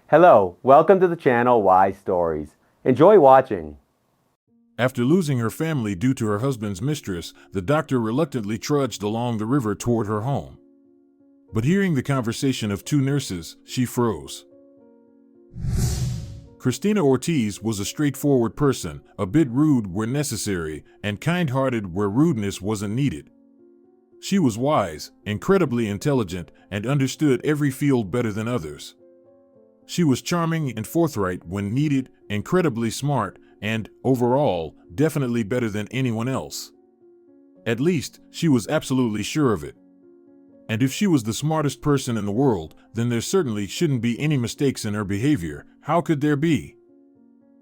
Hello, welcome to the channel Why Stories. Enjoy watching. After losing her family due to her husband's mistress, the doctor reluctantly trudged along the river toward her home. But hearing the conversation of two nurses, she froze. Christina Ortiz was a straightforward person, a bit rude where necessary, and kind-hearted where rudeness wasn't needed. She was wise, incredibly intelligent, and understood every field better than others. She was charming and forthright when needed, incredibly smart, and, overall, definitely better than anyone else. At least, she was absolutely sure of it. And if she was the smartest person in the world, then there certainly shouldn't be any mistakes in her behavior. How could there be?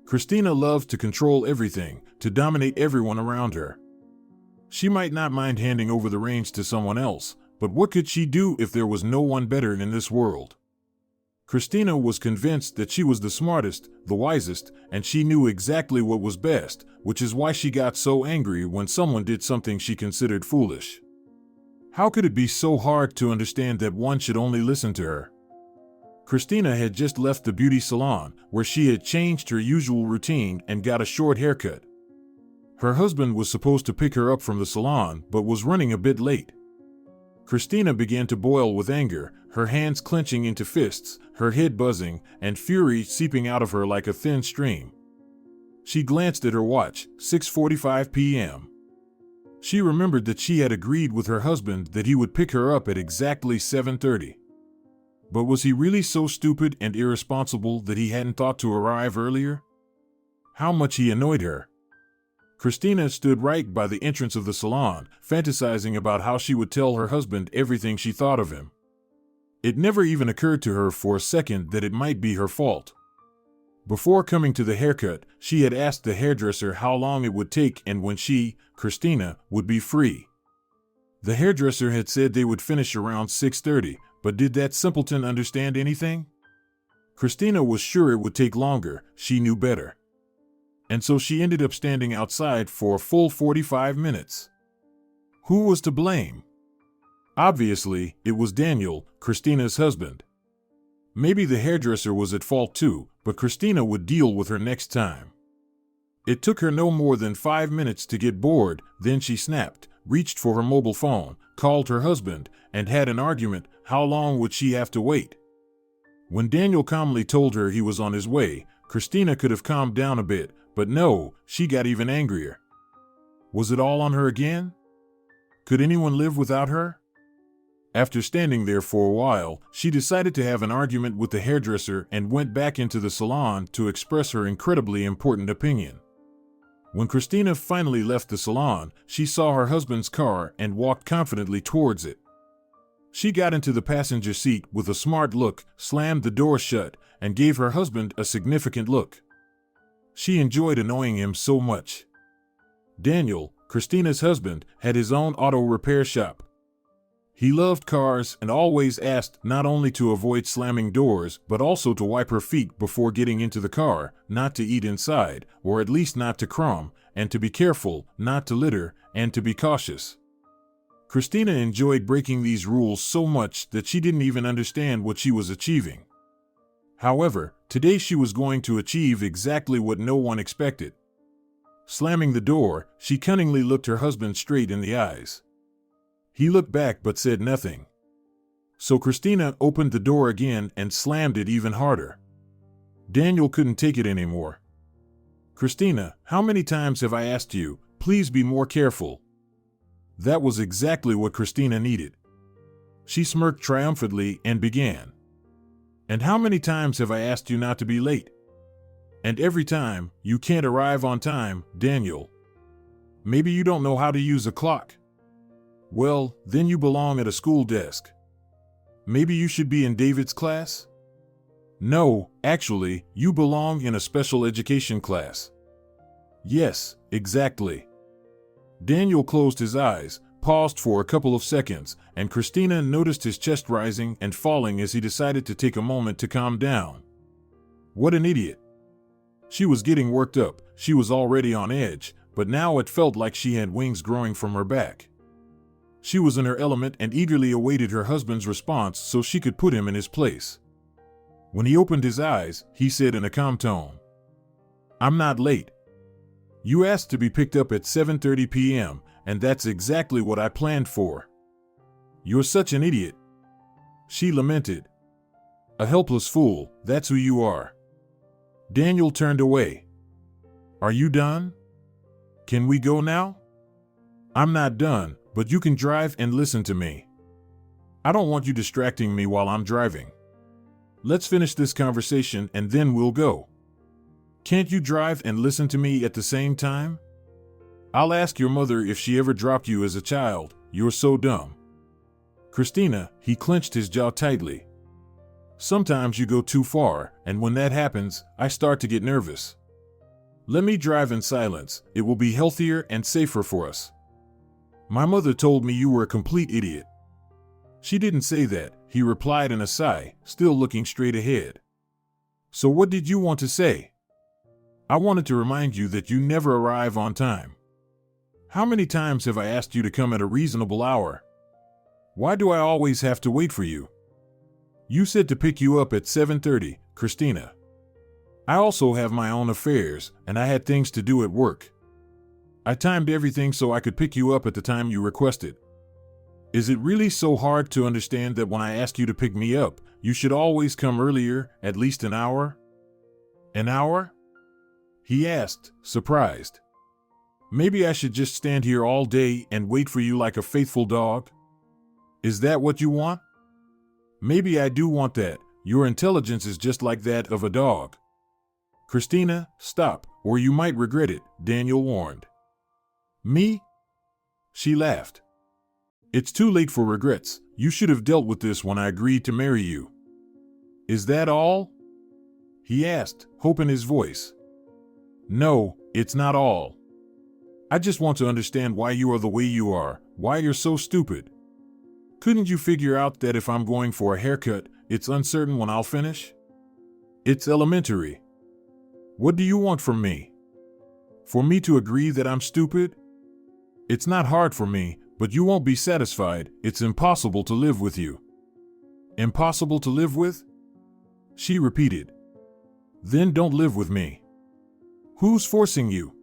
Christina loved to control everything, to dominate everyone around her. She might not mind handing over the reins to someone else, but what could she do if there was no one better in this world? Christina was convinced that she was the smartest, the wisest, and she knew exactly what was best, which is why she got so angry when someone did something she considered foolish. How could it be so hard to understand that one should only listen to her? Christina had just left the beauty salon, where she had changed her usual routine and got a short haircut. Her husband was supposed to pick her up from the salon, but was running a bit late. Christina began to boil with anger, her hands clenching into fists, her head buzzing, and fury seeping out of her like a thin stream. She glanced at her watch, 6:45 p.m. She remembered that she had agreed with her husband that he would pick her up at exactly 7:30. But was he really so stupid and irresponsible that he hadn't thought to arrive earlier? How much he annoyed her. Christina stood right by the entrance of the salon, fantasizing about how she would tell her husband everything she thought of him. It never even occurred to her for a second that it might be her fault. Before coming to the haircut, she had asked the hairdresser how long it would take and when she, Christina, would be free. The hairdresser had said they would finish around 6:30, but did that simpleton understand anything? Christina was sure it would take longer, she knew better. And so she ended up standing outside for a full 45 minutes. Who was to blame? Obviously, it was Daniel, Christina's husband. Maybe the hairdresser was at fault too, but Christina would deal with her next time. It took her no more than 5 minutes to get bored, then she snapped, reached for her mobile phone, called her husband, and had an argument. How long would she have to wait? When Daniel calmly told her he was on his way, Christina could have calmed down a bit, but no, she got even angrier. Was it all on her again? Could anyone live without her? After standing there for a while, she decided to have an argument with the hairdresser and went back into the salon to express her incredibly important opinion. When Christina finally left the salon, she saw her husband's car and walked confidently towards it. She got into the passenger seat with a smart look, slammed the door shut, and gave her husband a significant look. She enjoyed annoying him so much. Daniel, Christina's husband, had his own auto repair shop. He loved cars and always asked not only to avoid slamming doors, but also to wipe her feet before getting into the car, not to eat inside, or at least not to crumb, and to be careful, not to litter, and to be cautious. Christina enjoyed breaking these rules so much that she didn't even understand what she was achieving. However, today she was going to achieve exactly what no one expected. Slamming the door, she cunningly looked her husband straight in the eyes. He looked back but said nothing. So Christina opened the door again and slammed it even harder. Daniel couldn't take it anymore. "Christina, how many times have I asked you, please be more careful?" That was exactly what Christina needed. She smirked triumphantly and began. "And how many times have I asked you not to be late? And every time, you can't arrive on time, Daniel. Maybe you don't know how to use a clock. Well, then you belong at a school desk. Maybe you should be in David's class? No, actually, you belong in a special education class." Yes, exactly. Daniel closed his eyes, paused for a couple of seconds, and Christina noticed his chest rising and falling as he decided to take a moment to calm down. What an idiot. She was getting worked up, she was already on edge, but now it felt like she had wings growing from her back. She was in her element and eagerly awaited her husband's response so she could put him in his place. When he opened his eyes, he said in a calm tone, "I'm not late. You asked to be picked up at 7:30 p.m., and that's exactly what I planned for." "You're such an idiot," she lamented. "A helpless fool, that's who you are." Daniel turned away. "Are you done? Can we go now?" "I'm not done, but you can drive and listen to me. I don't want you distracting me while I'm driving. Let's finish this conversation and then we'll go. Can't you drive and listen to me at the same time? I'll ask your mother if she ever dropped you as a child. You're so dumb." "Christina," he clenched his jaw tightly. "Sometimes you go too far, and when that happens, I start to get nervous. Let me drive in silence. It will be healthier and safer for us. My mother told me you were a complete idiot." "She didn't say that," he replied in a sigh, still looking straight ahead. "So what did you want to say?" "I wanted to remind you that you never arrive on time. How many times have I asked you to come at a reasonable hour? Why do I always have to wait for you? You said to pick you up at 7:30, Christina. I also have my own affairs, and I had things to do at work. I timed everything so I could pick you up at the time you requested. Is it really so hard to understand that when I ask you to pick me up, you should always come earlier, at least an hour?" "An hour?" he asked, surprised. "Maybe I should just stand here all day and wait for you like a faithful dog? Is that what you want?" "Maybe I do want that. Your intelligence is just like that of a dog." "Christina, stop, or you might regret it," Daniel warned. "Me?" She laughed. "It's too late for regrets. You should have dealt with this when I agreed to marry you." "Is that all?" he asked, hope in his voice. "No, it's not all. I just want to understand why you are the way you are, why you're so stupid. Couldn't you figure out that if I'm going for a haircut, it's uncertain when I'll finish? It's elementary. What do you want from me? For me to agree that I'm stupid? It's not hard for me, but you won't be satisfied. It's impossible to live with you." "Impossible to live with?" she repeated. "Then don't live with me." "Who's forcing you?"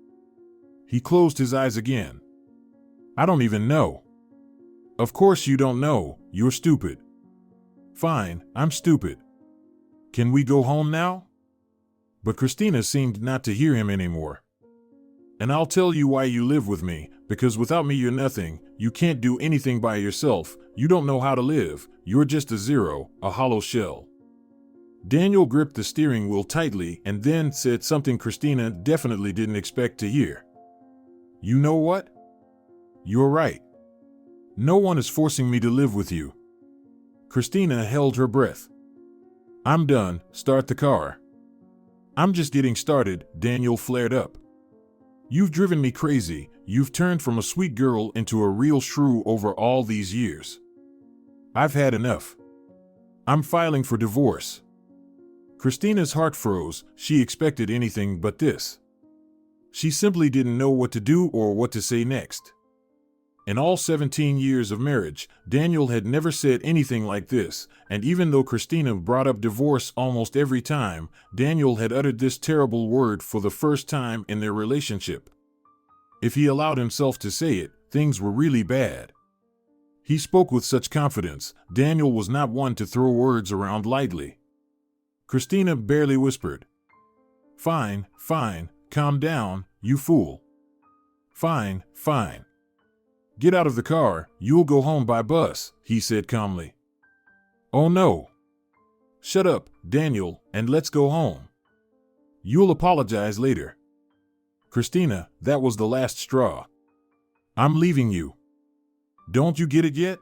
He closed his eyes again. "I don't even know." "Of course you don't know. You're stupid." "Fine, I'm stupid. Can we go home now?" But Christina seemed not to hear him anymore. "And I'll tell you why you live with me, because without me you're nothing, you can't do anything by yourself, you don't know how to live, you're just a zero, a hollow shell." Daniel gripped the steering wheel tightly and then said something Christina definitely didn't expect to hear. "You know what? You're right. No one is forcing me to live with you." Christina held her breath. "I'm done, start the car." "I'm just getting started," Daniel flared up. "You've driven me crazy. You've turned from a sweet girl into a real shrew over all these years. I've had enough. I'm filing for divorce." Christina's heart froze. She expected anything but this. She simply didn't know what to do or what to say next. In all 17 years of marriage, Daniel had never said anything like this, and even though Christina brought up divorce almost every time, Daniel had uttered this terrible word for the first time in their relationship. If he allowed himself to say it, things were really bad. He spoke with such confidence. Daniel was not one to throw words around lightly. Christina barely whispered, "Fine, fine, calm down, you fool. Fine, fine. Get out of the car, you'll go home by bus," he said calmly. "Oh no. Shut up, Daniel, and let's go home. You'll apologize later." "Christina, that was the last straw. I'm leaving you. Don't you get it yet?"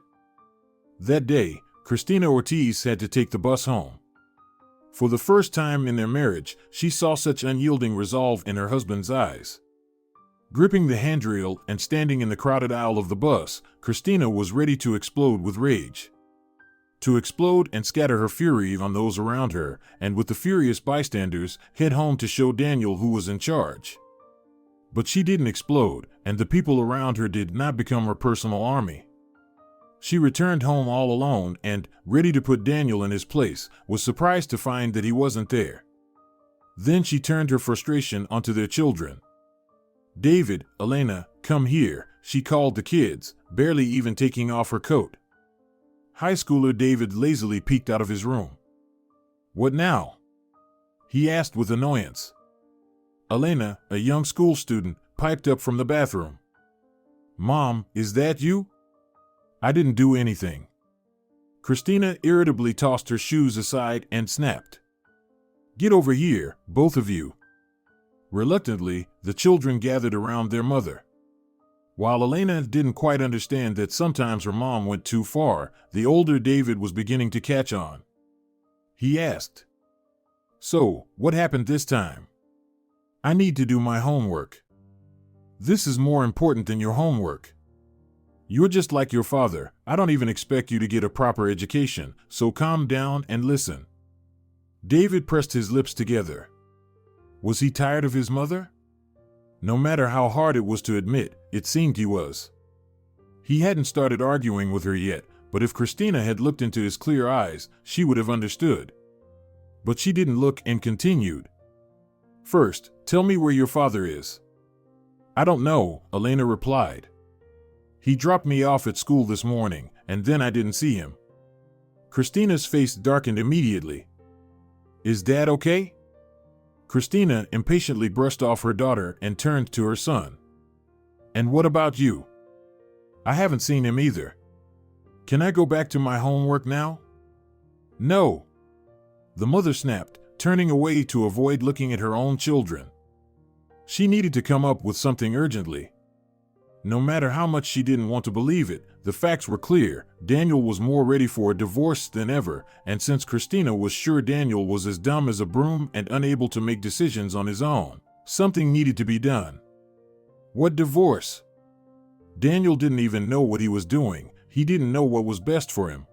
That day, Christina Ortiz had to take the bus home. For the first time in their marriage, she saw such unyielding resolve in her husband's eyes. Gripping the handrail and standing in the crowded aisle of the bus, Christina was ready to explode with rage. To explode and scatter her fury on those around her, and with the furious bystanders, head home to show Daniel who was in charge. But she didn't explode, and the people around her did not become her personal army. She returned home all alone and, ready to put Daniel in his place, was surprised to find that he wasn't there. Then she turned her frustration onto their children. "David, Elena, come here," she called the kids, barely even taking off her coat. High schooler David lazily peeked out of his room. "What now?" he asked with annoyance. Elena, a young school student, piped up from the bathroom. "Mom, is that you?" "I didn't do anything." Christina irritably tossed her shoes aside and snapped. "Get over here, both of you." Reluctantly, the children gathered around their mother. While Elena didn't quite understand that sometimes her mom went too far, the older David was beginning to catch on. He asked, "So, what happened this time?" "I need to do my homework." "This is more important than your homework. You're just like your father. I don't even expect you to get a proper education, so calm down and listen." David pressed his lips together. Was he tired of his mother? No matter how hard it was to admit, it seemed he was. He hadn't started arguing with her yet, but if Christina had looked into his clear eyes, she would have understood. But she didn't look and continued. "First, tell me where your father is." "I don't know," Elena replied. "He dropped me off at school this morning, and then I didn't see him." Christina's face darkened immediately. "Is Dad okay?" Christina impatiently brushed off her daughter and turned to her son. "And what about you?" "I haven't seen him either." "Can I go back to my homework now?" "No." The mother snapped, turning away to avoid looking at her own children. She needed to come up with something urgently. No matter how much she didn't want to believe it, the facts were clear. Daniel was more ready for a divorce than ever, and since Christina was sure Daniel was as dumb as a broom and unable to make decisions on his own, something needed to be done. What divorce? Daniel didn't even know what he was doing. He didn't know what was best for him.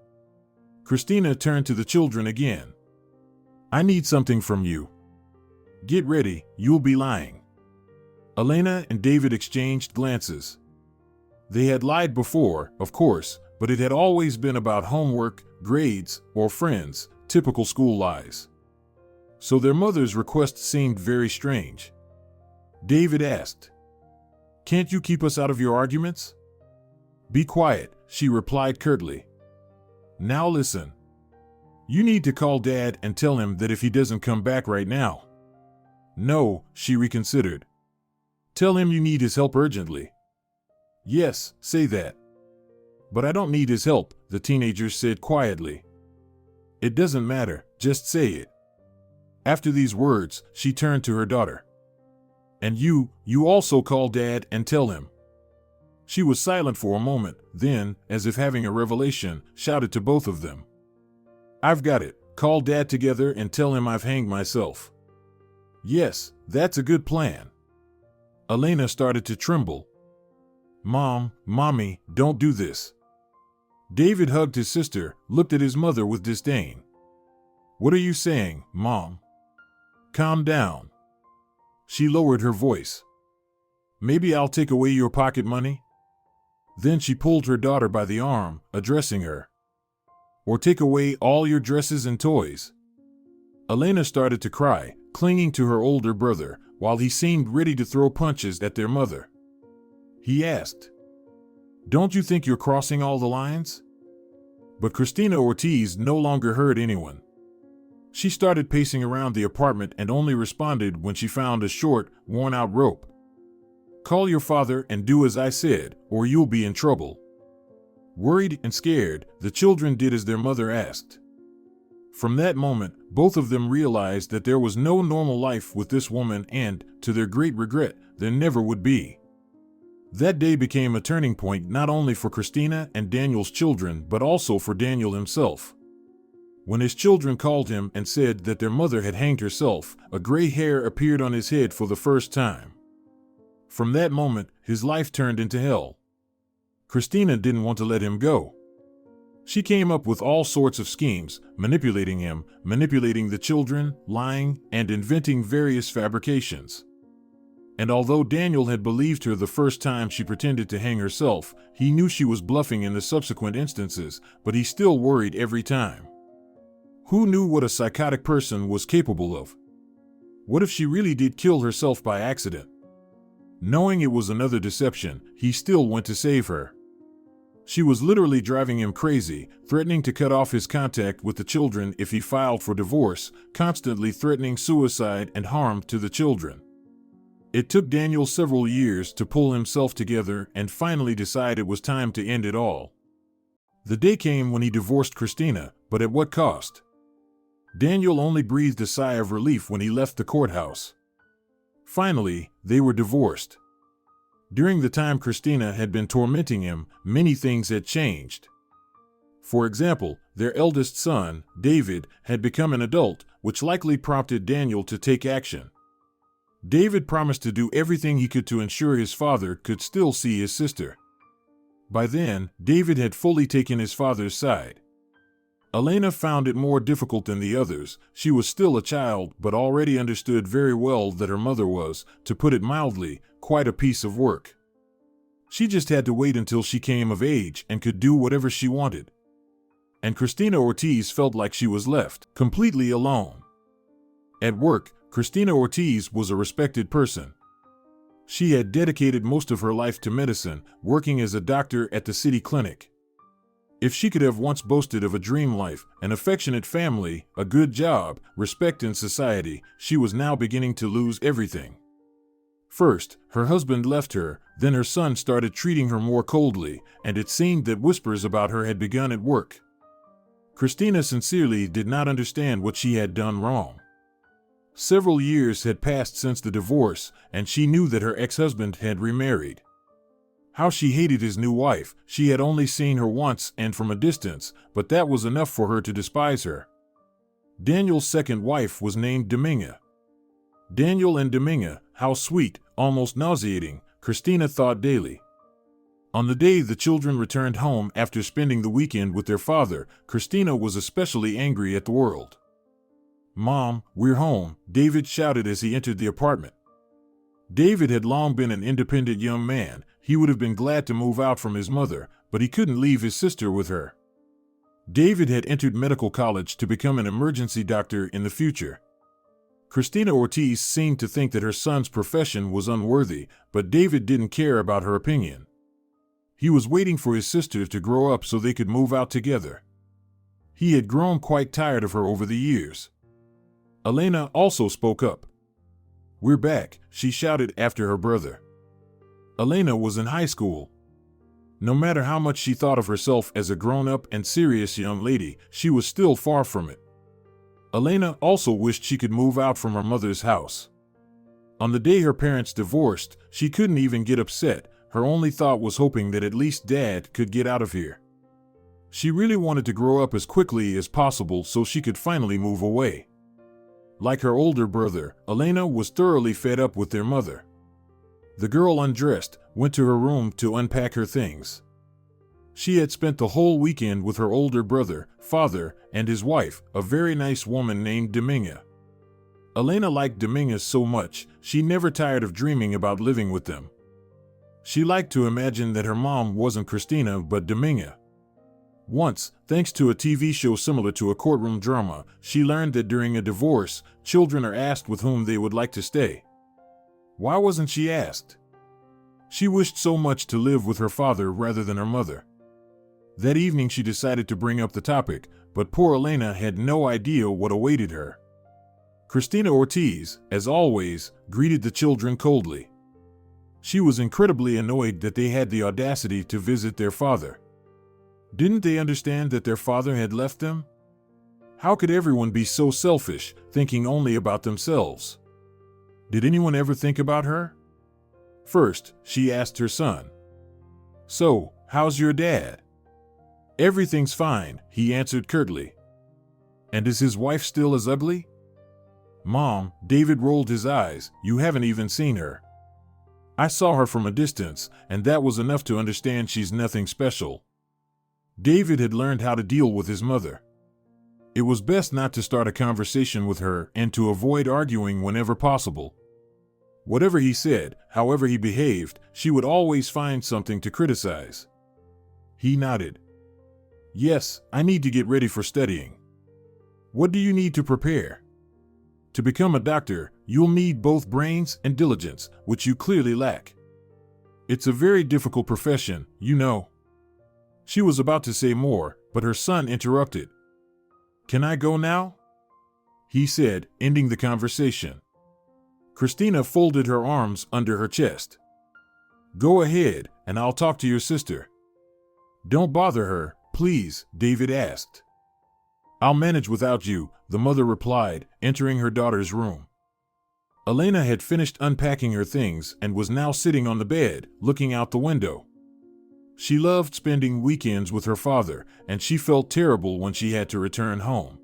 Christina turned to the children again. "I need something from you. Get ready, you'll be lying." Elena and David exchanged glances. They had lied before, of course, but it had always been about homework, grades, or friends, typical school lies. So their mother's request seemed very strange. David asked, "Can't you keep us out of your arguments?" "Be quiet," she replied curtly. "Now listen. You need to call Dad and tell him that if he doesn't come back right now." "No," she reconsidered. "Tell him you need his help urgently." "Yes, say that." "But I don't need his help," the teenagers said quietly. "It doesn't matter, just say it." After these words, she turned to her daughter. "And you also call Dad and tell him." She was silent for a moment, then, as if having a revelation, shouted to both of them. "I've got it. Call Dad together and tell him I've hanged myself." "Yes, that's a good plan." Elena started to tremble. Mommy, don't do this." David hugged his sister, looked at his mother with disdain. "What are you saying, Mom? Calm down." She lowered her voice. "Maybe I'll take away your pocket money?" Then she pulled her daughter by the arm, addressing her. "Or take away all your dresses and toys." Elena started to cry, clinging to her older brother, while he seemed ready to throw punches at their mother. He asked, "Don't you think you're crossing all the lines?" But Christina Ortiz no longer heard anyone. She started pacing around the apartment and only responded when she found a short, worn-out rope. "Call your father and do as I said, or you'll be in trouble." Worried and scared, the children did as their mother asked. From that moment, both of them realized that there was no normal life with this woman and, to their great regret, there never would be. That day became a turning point not only for Christina and Daniel's children but also for Daniel himself. When his children called him and said that their mother had hanged herself, a gray hair appeared on his head for the first time. From that moment, his life turned into hell. Christina didn't want to let him go. She came up with all sorts of schemes, manipulating him, manipulating the children, lying, and inventing various fabrications. And although Daniel had believed her the first time she pretended to hang herself, he knew she was bluffing in the subsequent instances, but he still worried every time. Who knew what a psychotic person was capable of? What if she really did kill herself by accident? Knowing it was another deception, he still went to save her. She was literally driving him crazy, threatening to cut off his contact with the children if he filed for divorce, constantly threatening suicide and harm to the children. It took Daniel several years to pull himself together and finally decide it was time to end it all. The day came when he divorced Christina, but at what cost? Daniel only breathed a sigh of relief when he left the courthouse. Finally, they were divorced. During the time Christina had been tormenting him, many things had changed. For example, their eldest son, David, had become an adult, which likely prompted Daniel to take action. David promised to do everything he could to ensure his father could still see his sister. By then, David had fully taken his father's side. Elena found it more difficult than the others. She was still a child, but already understood very well that her mother was, to put it mildly, quite a piece of work. She just had to wait until she came of age and could do whatever she wanted. And Christina Ortiz felt like she was left completely alone. At work, Christina Ortiz was a respected person. She had dedicated most of her life to medicine, working as a doctor at the city clinic. If she could have once boasted of a dream life, an affectionate family, a good job, respect in society, she was now beginning to lose everything. First, her husband left her, then her son started treating her more coldly, and it seemed that whispers about her had begun at work. Christina sincerely did not understand what she had done wrong. Several years had passed since the divorce, and she knew that her ex-husband had remarried. How she hated his new wife. She had only seen her once and from a distance, but that was enough for her to despise her. Daniel's second wife was named Dominga. Daniel and Dominga, how sweet, almost nauseating, Christina thought daily. On the day the children returned home after spending the weekend with their father, Christina was especially angry at the world. "Mom, we're home," David shouted as he entered the apartment. David had long been an independent young man. He would have been glad to move out from his mother, but he couldn't leave his sister with her. David had entered medical college to become an emergency doctor in the future. Christina Ortiz seemed to think that her son's profession was unworthy, but David didn't care about her opinion. He was waiting for his sister to grow up so they could move out together. He had grown quite tired of her over the years. Elena also spoke up. "We're back," she shouted after her brother. Elena was in high school. No matter how much she thought of herself as a grown-up and serious young lady, she was still far from it. Elena also wished she could move out from her mother's house. On the day her parents divorced, she couldn't even get upset. Her only thought was hoping that at least Dad could get out of here. She really wanted to grow up as quickly as possible so she could finally move away. Like her older brother, Elena was thoroughly fed up with their mother. The girl undressed, went to her room to unpack her things. She had spent the whole weekend with her older brother, father, and his wife, a very nice woman named Dominga. Elena liked Dominga so much, she never tired of dreaming about living with them. She liked to imagine that her mom wasn't Christina but Dominga. Once, thanks to a TV show similar to a courtroom drama, she learned that during a divorce, children are asked with whom they would like to stay. Why wasn't she asked? She wished so much to live with her father rather than her mother. That evening she decided to bring up the topic, but poor Elena had no idea what awaited her. Christina Ortiz, as always, greeted the children coldly. She was incredibly annoyed that they had the audacity to visit their father. Didn't they understand that their father had left them? How could everyone be so selfish, thinking only about themselves? Did anyone ever think about her? First, she asked her son. "So, how's your dad?" "Everything's fine," he answered curtly. "And is his wife still as ugly?" "Mom," David rolled his eyes, "you haven't even seen her. I saw her from a distance, and that was enough to understand she's nothing special." David had learned how to deal with his mother. It was best not to start a conversation with her and to avoid arguing whenever possible. Whatever he said, however he behaved, she would always find something to criticize. He nodded. Yes, I need to get ready for studying. What do you need to prepare? To become a doctor, you'll need both brains and diligence, which you clearly lack. It's a very difficult profession, you know. She was about to say more, but her son interrupted. Can I go now? He said, ending the conversation. Christina folded her arms under her chest. Go ahead, and I'll talk to your sister. Don't bother her, please, David asked. I'll manage without you, the mother replied, entering her daughter's room. Elena had finished unpacking her things and was now sitting on the bed, looking out the window. She loved spending weekends with her father, and she felt terrible when she had to return home.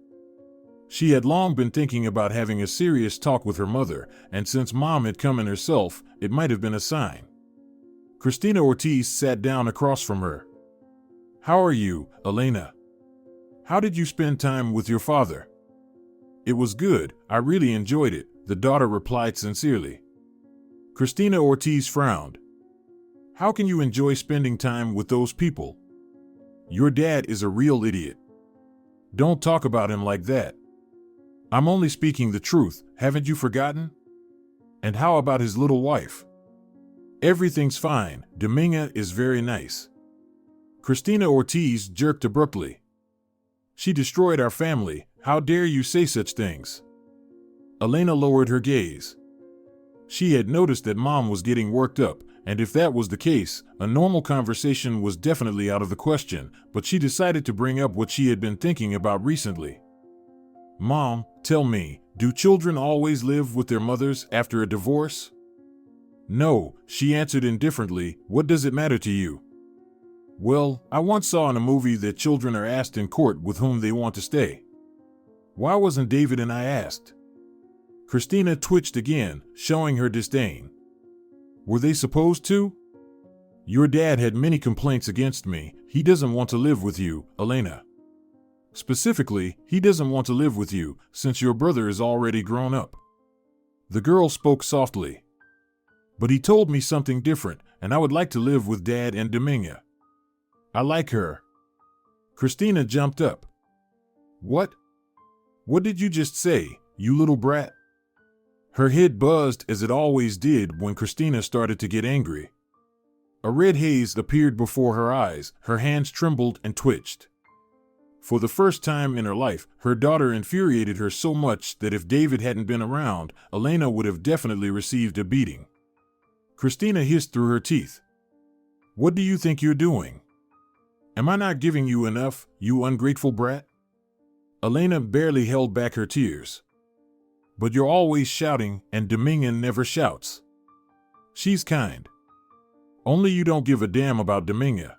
She had long been thinking about having a serious talk with her mother, and since Mom had come in herself, it might have been a sign. Christina Ortiz sat down across from her. How are you, Elena? How did you spend time with your father? It was good, I really enjoyed it, the daughter replied sincerely. Christina Ortiz frowned. How can you enjoy spending time with those people? Your dad is a real idiot. Don't talk about him like that. I'm only speaking the truth, haven't you forgotten? And how about his little wife? Everything's fine, Dominga is very nice. Christina Ortiz jerked abruptly. She destroyed our family, how dare you say such things? Elena lowered her gaze. She had noticed that Mom was getting worked up, and if that was the case, a normal conversation was definitely out of the question, but she decided to bring up what she had been thinking about recently. Mom, tell me, do children always live with their mothers after a divorce? No, she answered indifferently, what does it matter to you? Well, I once saw in a movie that children are asked in court with whom they want to stay. Why wasn't David and I asked? Christina twitched again, showing her disdain. Were they supposed to? Your dad had many complaints against me. He doesn't want to live with you, Elena. Specifically, he doesn't want to live with you, since your brother is already grown up. The girl spoke softly. But he told me something different, and I would like to live with Dad and Dominga. I like her. Christina jumped up. What? What did you just say, you little brat? Her head buzzed as it always did when Christina started to get angry. A red haze appeared before her eyes, her hands trembled and twitched. For the first time in her life, her daughter infuriated her so much that if David hadn't been around, Elena would have definitely received a beating. Christina hissed through her teeth. What do you think you're doing? Am I not giving you enough, you ungrateful brat? Elena barely held back her tears. But you're always shouting, and Dominga never shouts. She's kind. Only you don't give a damn about Dominga.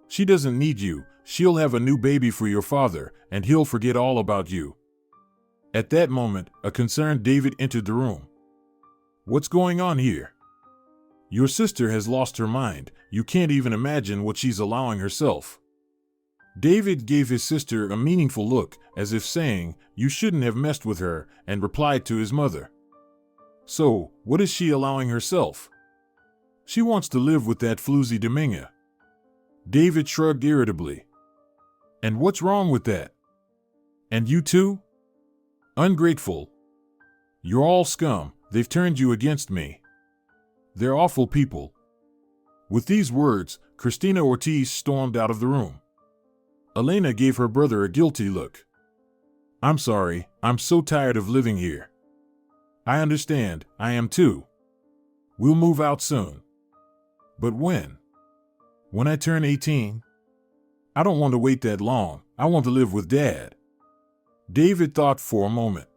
She doesn't need you, she'll have a new baby for your father, and he'll forget all about you. At that moment, a concerned David entered the room. What's going on here? Your sister has lost her mind, you can't even imagine what she's allowing herself. David gave his sister a meaningful look, as if saying, you shouldn't have messed with her, and replied to his mother. So, what is she allowing herself? She wants to live with that floozy Dominga. David shrugged irritably. And what's wrong with that? And you too? Ungrateful. You're all scum, they've turned you against me. They're awful people. With these words, Christina Ortiz stormed out of the room. Elena gave her brother a guilty look. I'm sorry, I'm so tired of living here. I understand, I am too. We'll move out soon. But when? When I turn 18? I don't want to wait that long, I want to live with Dad. David thought for a moment.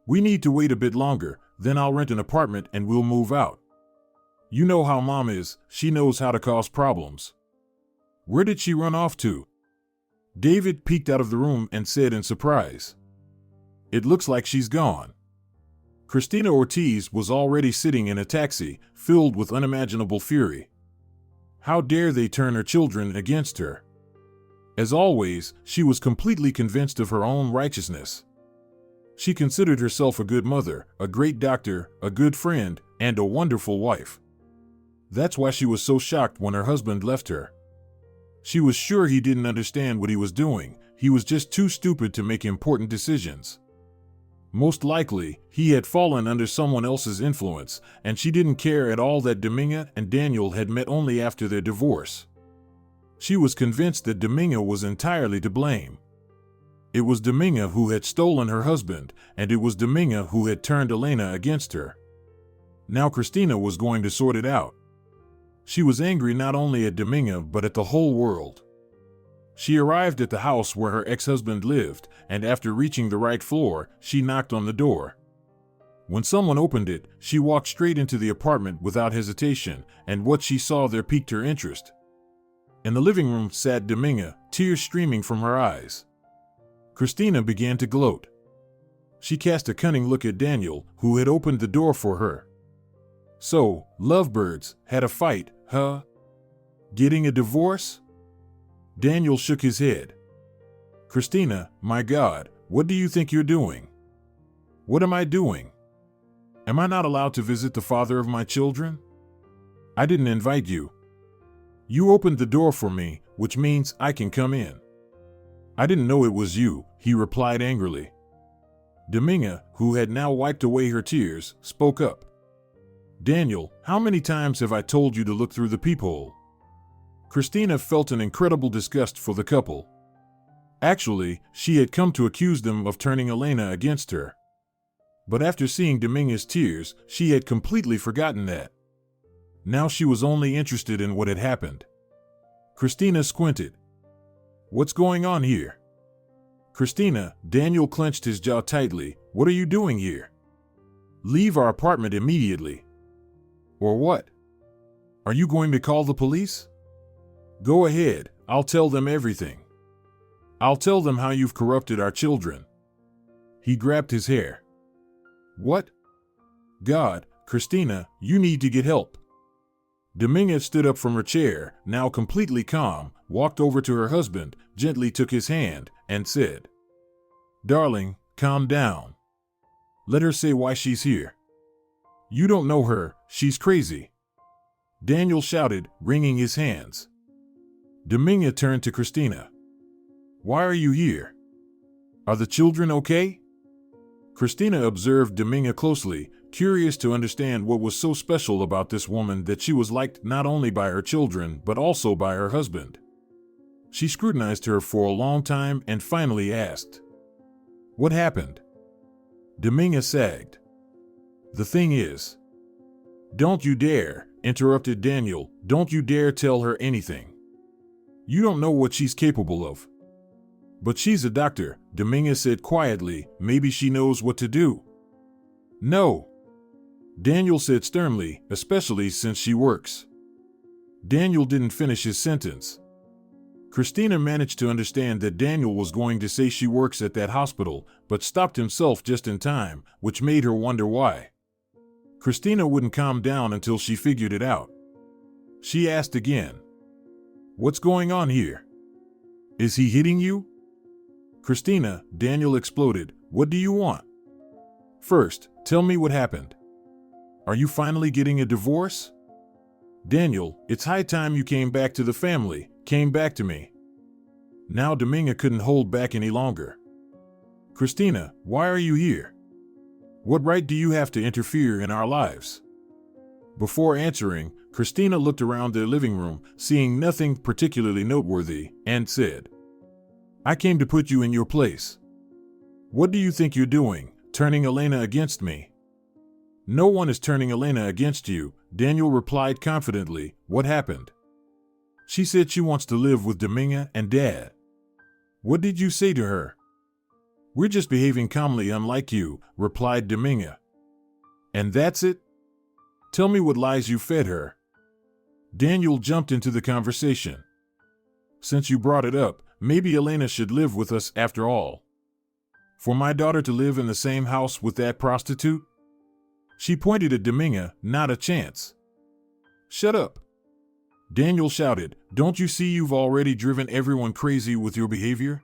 We need to wait a bit longer, then I'll rent an apartment and we'll move out. You know how Mom is, she knows how to cause problems. Where did she run off to? David peeked out of the room and said in surprise. It looks like she's gone. Christina Ortiz was already sitting in a taxi, filled with unimaginable fury. How dare they turn her children against her? As always, she was completely convinced of her own righteousness. She considered herself a good mother, a great doctor, a good friend, and a wonderful wife. That's why she was so shocked when her husband left her. She was sure he didn't understand what he was doing. He was just too stupid to make important decisions. Most likely, he had fallen under someone else's influence, and she didn't care at all that Dominga and Daniel had met only after their divorce. She was convinced that Dominga was entirely to blame. It was Dominga who had stolen her husband, and it was Dominga who had turned Elena against her. Now Christina was going to sort it out. She was angry not only at Dominga but at the whole world. She arrived at the house where her ex-husband lived, and after reaching the right floor, she knocked on the door. When someone opened it, she walked straight into the apartment without hesitation, and what she saw there piqued her interest. In the living room sat Dominga, tears streaming from her eyes. Christina began to gloat. She cast a cunning look at Daniel, who had opened the door for her. So, lovebirds, had a fight, huh? Getting a divorce? Daniel shook his head. Christina, my God, what do you think you're doing? What am I doing? Am I not allowed to visit the father of my children? I didn't invite you. You opened the door for me, which means I can come in. I didn't know it was you, he replied angrily. Dominga, who had now wiped away her tears, spoke up. Daniel, how many times have I told you to look through the peephole? Christina felt an incredible disgust for the couple. Actually, she had come to accuse them of turning Elena against her. But after seeing Dominga's tears, she had completely forgotten that. Now she was only interested in what had happened. Christina squinted. What's going on here? Christina, Daniel clenched his jaw tightly. What are you doing here? Leave our apartment immediately. Or what? Are you going to call the police? Go ahead, I'll tell them everything. I'll tell them how you've corrupted our children. He grabbed his hair. What? God, Christina, you need to get help. Dominga stood up from her chair, now completely calm, walked over to her husband, gently took his hand, and said, Darling, calm down. Let her say why she's here. You don't know her, she's crazy. Daniel shouted, wringing his hands. Dominga turned to Christina. Why are you here? Are the children okay? Christina observed Dominga closely, curious to understand what was so special about this woman that she was liked not only by her children but also by her husband. She scrutinized her for a long time and finally asked, What happened? Dominga sagged. The thing is... Don't you dare, interrupted Daniel, don't you dare tell her anything. You don't know what she's capable of. But she's a doctor, Dominga said quietly, maybe she knows what to do. No. Daniel said sternly, especially since she works. Daniel didn't finish his sentence. Christina managed to understand that Daniel was going to say she works at that hospital, but stopped himself just in time, which made her wonder why. Christina wouldn't calm down until she figured it out. She asked again, What's going on here? Is he hitting you? Christina, Daniel exploded, What do you want? First, tell me what happened. Are you finally getting a divorce? Daniel, it's high time you came back to the family, came back to me. Now Dominga couldn't hold back any longer. Christina, why are you here? What right do you have to interfere in our lives? Before answering, Christina looked around their living room, seeing nothing particularly noteworthy, and said, I came to put you in your place. What do you think you're doing, turning Elena against me? No one is turning Elena against you, Daniel replied confidently. What happened? She said she wants to live with Dominga and Dad. What did you say to her? We're just behaving calmly unlike you, replied Dominga. And that's it? Tell me what lies you fed her. Daniel jumped into the conversation. Since you brought it up, maybe Elena should live with us after all. For my daughter to live in the same house with that prostitute? She pointed at Dominga, not a chance. Shut up. Daniel shouted, Don't you see you've already driven everyone crazy with your behavior?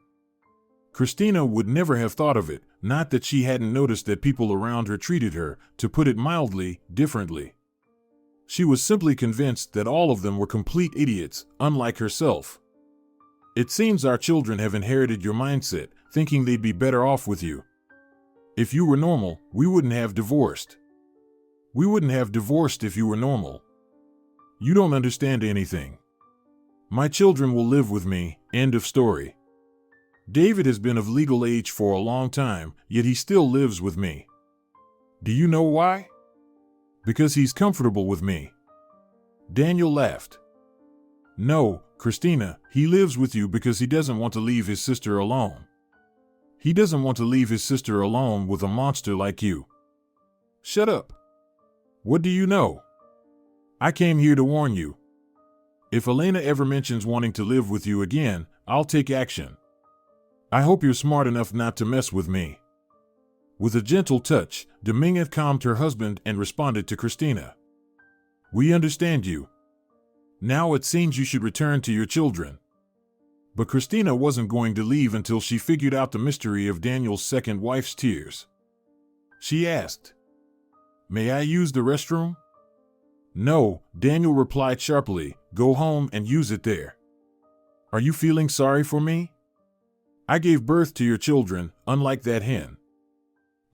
Christina would never have thought of it, Not that she hadn't noticed that people around her treated her, to put it mildly, differently. She was simply convinced that all of them were complete idiots, unlike herself. It seems our children have inherited your mindset, thinking they'd be better off with you. If you were normal, we wouldn't have divorced. We wouldn't have divorced if you were normal. You don't understand anything. My children will live with me, end of story. David has been of legal age for a long time, yet he still lives with me. Do you know why? Because he's comfortable with me. Daniel laughed. No, Christina, he lives with you because he doesn't want to leave his sister alone. He doesn't want to leave his sister alone with a monster like you. Shut up. What do you know? I came here to warn you. If Elena ever mentions wanting to live with you again, I'll take action. I hope you're smart enough not to mess with me. With a gentle touch, Dominga calmed her husband and responded to Christina. We understand you. Now it seems you should return to your children. But Christina wasn't going to leave until she figured out the mystery of Daniel's second wife's tears. She asked, May I use the restroom? No, Daniel replied sharply, go home and use it there. Are you feeling sorry for me? I gave birth to your children, unlike that hen.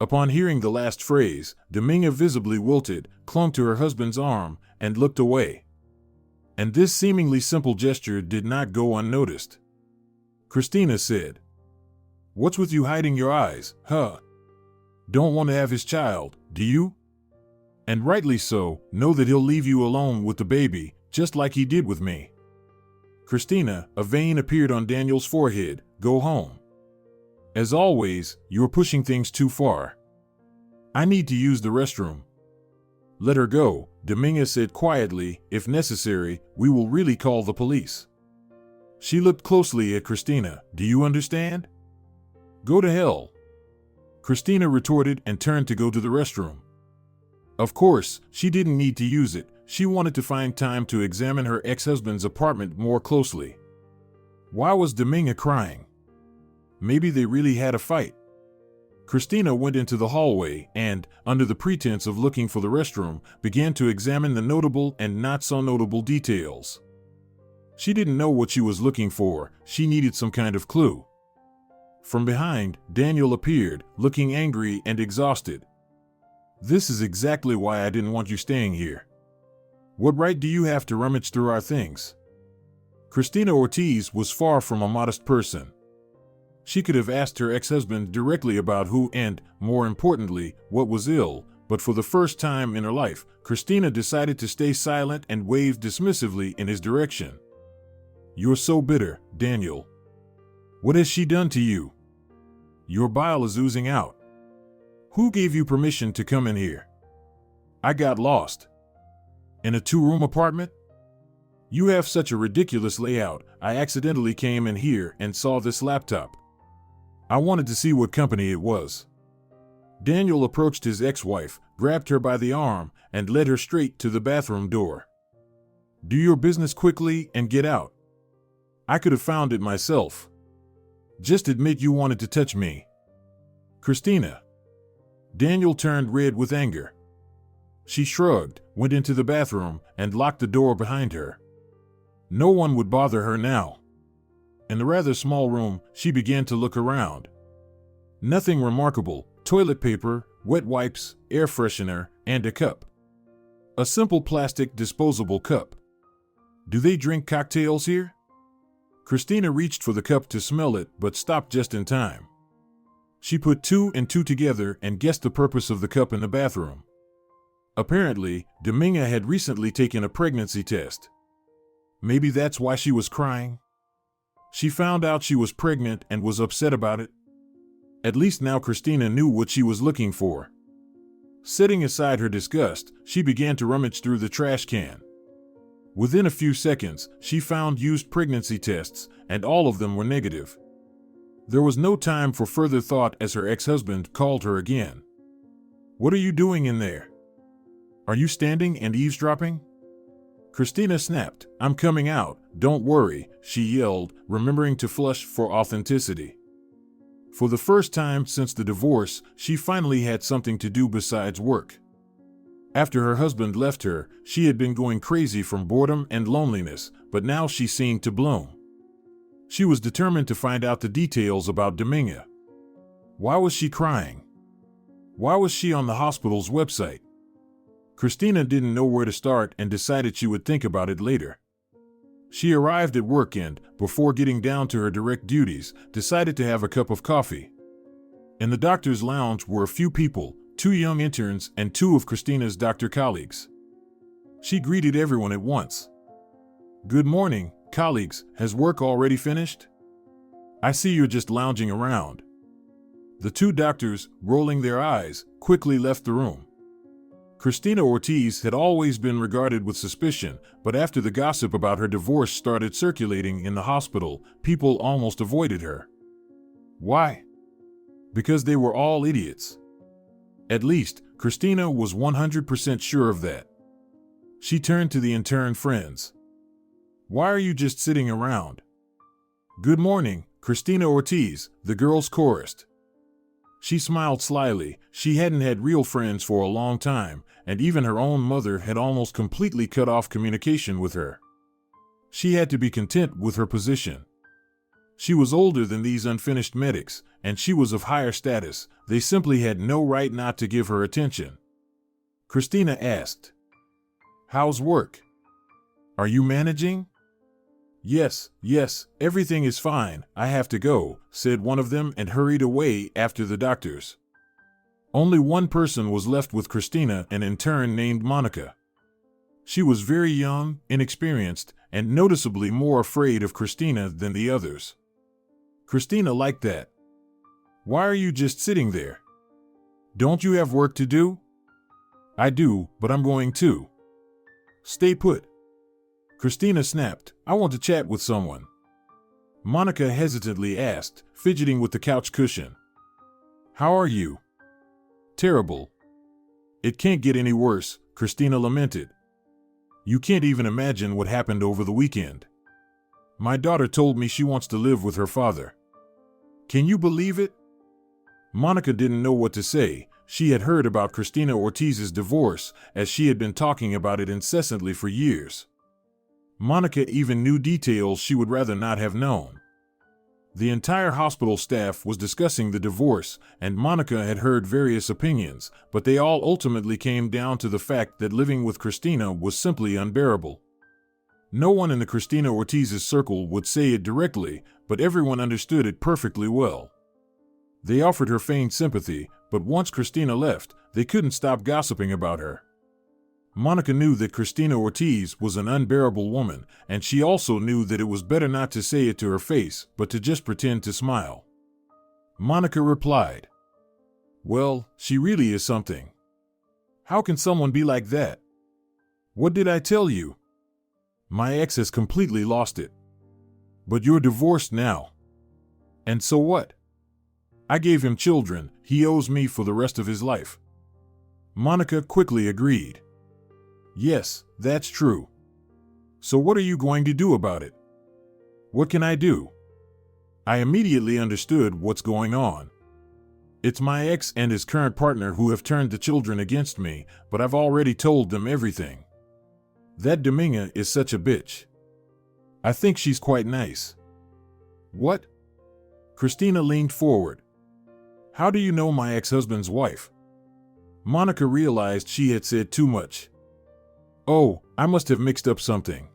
Upon hearing the last phrase, Dominga visibly wilted, clung to her husband's arm, and looked away. And this seemingly simple gesture did not go unnoticed. Christina said, What's with you hiding your eyes, huh? Don't want to have his child, do you? And rightly so, know that he'll leave you alone with the baby, just like he did with me. Christina, a vein appeared on Daniel's forehead, go home. As always, you're pushing things too far. I need to use the restroom. Let her go, Dominga said quietly, if necessary, we will really call the police. She looked closely at Christina, do you understand? Go to hell. Christina retorted and turned to go to the restroom. Of course, she didn't need to use it. She wanted to find time to examine her ex-husband's apartment more closely. Why was Dominga crying? Maybe they really had a fight. Christina went into the hallway and, under the pretense of looking for the restroom, began to examine the notable and not so notable details. She didn't know what she was looking for. She needed some kind of clue. From behind, Daniel appeared, looking angry and exhausted. This is exactly why I didn't want you staying here. What right do you have to rummage through our things? Christina Ortiz was far from a modest person. She could have asked her ex-husband directly about who and, more importantly, what was ill, but for the first time in her life, Christina decided to stay silent and waved dismissively in his direction. You're so bitter, Daniel. What has she done to you? Your bile is oozing out. Who gave you permission to come in here? I got lost. In a 2-room apartment? You have such a ridiculous layout. I accidentally came in here and saw this laptop. I wanted to see what company it was. Daniel approached his ex-wife, grabbed her by the arm, and led her straight to the bathroom door. Do your business quickly and get out. I could have found it myself. Just admit you wanted to touch me. Christina. Daniel turned red with anger. She shrugged, went into the bathroom, and locked the door behind her. No one would bother her now. In the rather small room, she began to look around. Nothing remarkable: toilet paper, wet wipes, air freshener, and a cup. A simple plastic disposable cup. Do they drink cocktails here? Christina reached for the cup to smell it, but stopped just in time. She put 2 and 2 together and guessed the purpose of the cup in the bathroom. Apparently, Dominga had recently taken a pregnancy test. Maybe that's why she was crying. She found out she was pregnant and was upset about it. At least now Christina knew what she was looking for. Setting aside her disgust, she began to rummage through the trash can. Within a few seconds, she found used pregnancy tests, and all of them were negative. There was no time for further thought as her ex-husband called her again. What are you doing in there? Are you standing and eavesdropping? Christina snapped. I'm coming out, don't worry, she yelled, remembering to flush for authenticity. For the first time since the divorce, she finally had something to do besides work. After her husband left her, she had been going crazy from boredom and loneliness, but now she seemed to bloom. She was determined to find out the details about Dominga. Why was she crying? Why was she on the hospital's website? Christina didn't know where to start and decided she would think about it later. She arrived at work and, before getting down to her direct duties, decided to have a cup of coffee. In the doctor's lounge were a few people, 2 young interns and 2 of Christina's doctor colleagues. She greeted everyone at once. "Good morning, colleagues. Has work already finished? I see you're just lounging around." The 2 doctors, rolling their eyes, quickly left the room. Christina Ortiz had always been regarded with suspicion, but after the gossip about her divorce started circulating in the hospital, people almost avoided her. Why? Because they were all idiots. At least, Christina was 100% sure of that. She turned to the intern friends. "Why are you just sitting around?" "Good morning, Christina Ortiz," the girls chorused. She smiled slyly. She hadn't had real friends for a long time, and even her own mother had almost completely cut off communication with her. She had to be content with her position. She was older than these unfinished medics, and she was of higher status. They simply had no right not to give her attention. Christina asked, "How's work? Are you managing?" Yes, everything is fine. I have to go," said one of them and hurried away after the doctors. Only one person was left with Christina, an intern named Monica. She was very young, inexperienced, and noticeably more afraid of Christina than the others. Christina liked that. "Why are you just sitting there? Don't you have work to do?" "I do, but I'm going too." "Stay put." Christina snapped, "I want to chat with someone." Monica hesitantly asked, fidgeting with the couch cushion. "How are you?" "Terrible." "It can't get any worse," Christina lamented. "You can't even imagine what happened over the weekend. My daughter told me she wants to live with her father. Can you believe it?" Monica didn't know what to say. She had heard about Christina Ortiz's divorce, as she had been talking about it incessantly for years. Monica even knew details she would rather not have known. The entire hospital staff was discussing the divorce, and Monica had heard various opinions, but they all ultimately came down to the fact that living with Christina was simply unbearable. No one in the Christina Ortiz's circle would say it directly, but everyone understood it perfectly well. They offered her feigned sympathy, but once Christina left, they couldn't stop gossiping about her. Monica knew that Christina Ortiz was an unbearable woman, and she also knew that it was better not to say it to her face, but to just pretend to smile. Monica replied, "Well, she really is something. How can someone be like that? What did I tell you? My ex has completely lost it. But you're divorced now. And so what? I gave him children. He owes me for the rest of his life." Monica quickly agreed. "Yes, that's true. So what are you going to do about it?" "What can I do?" I immediately understood what's going on. It's my ex and his current partner who have turned the children against me, but I've already told them everything. That Dominga is such a bitch. I think she's quite nice." "What?" Christina leaned forward. "How do you know my ex-husband's wife?" Monica realized she had said too much. "Oh, I must have mixed up something."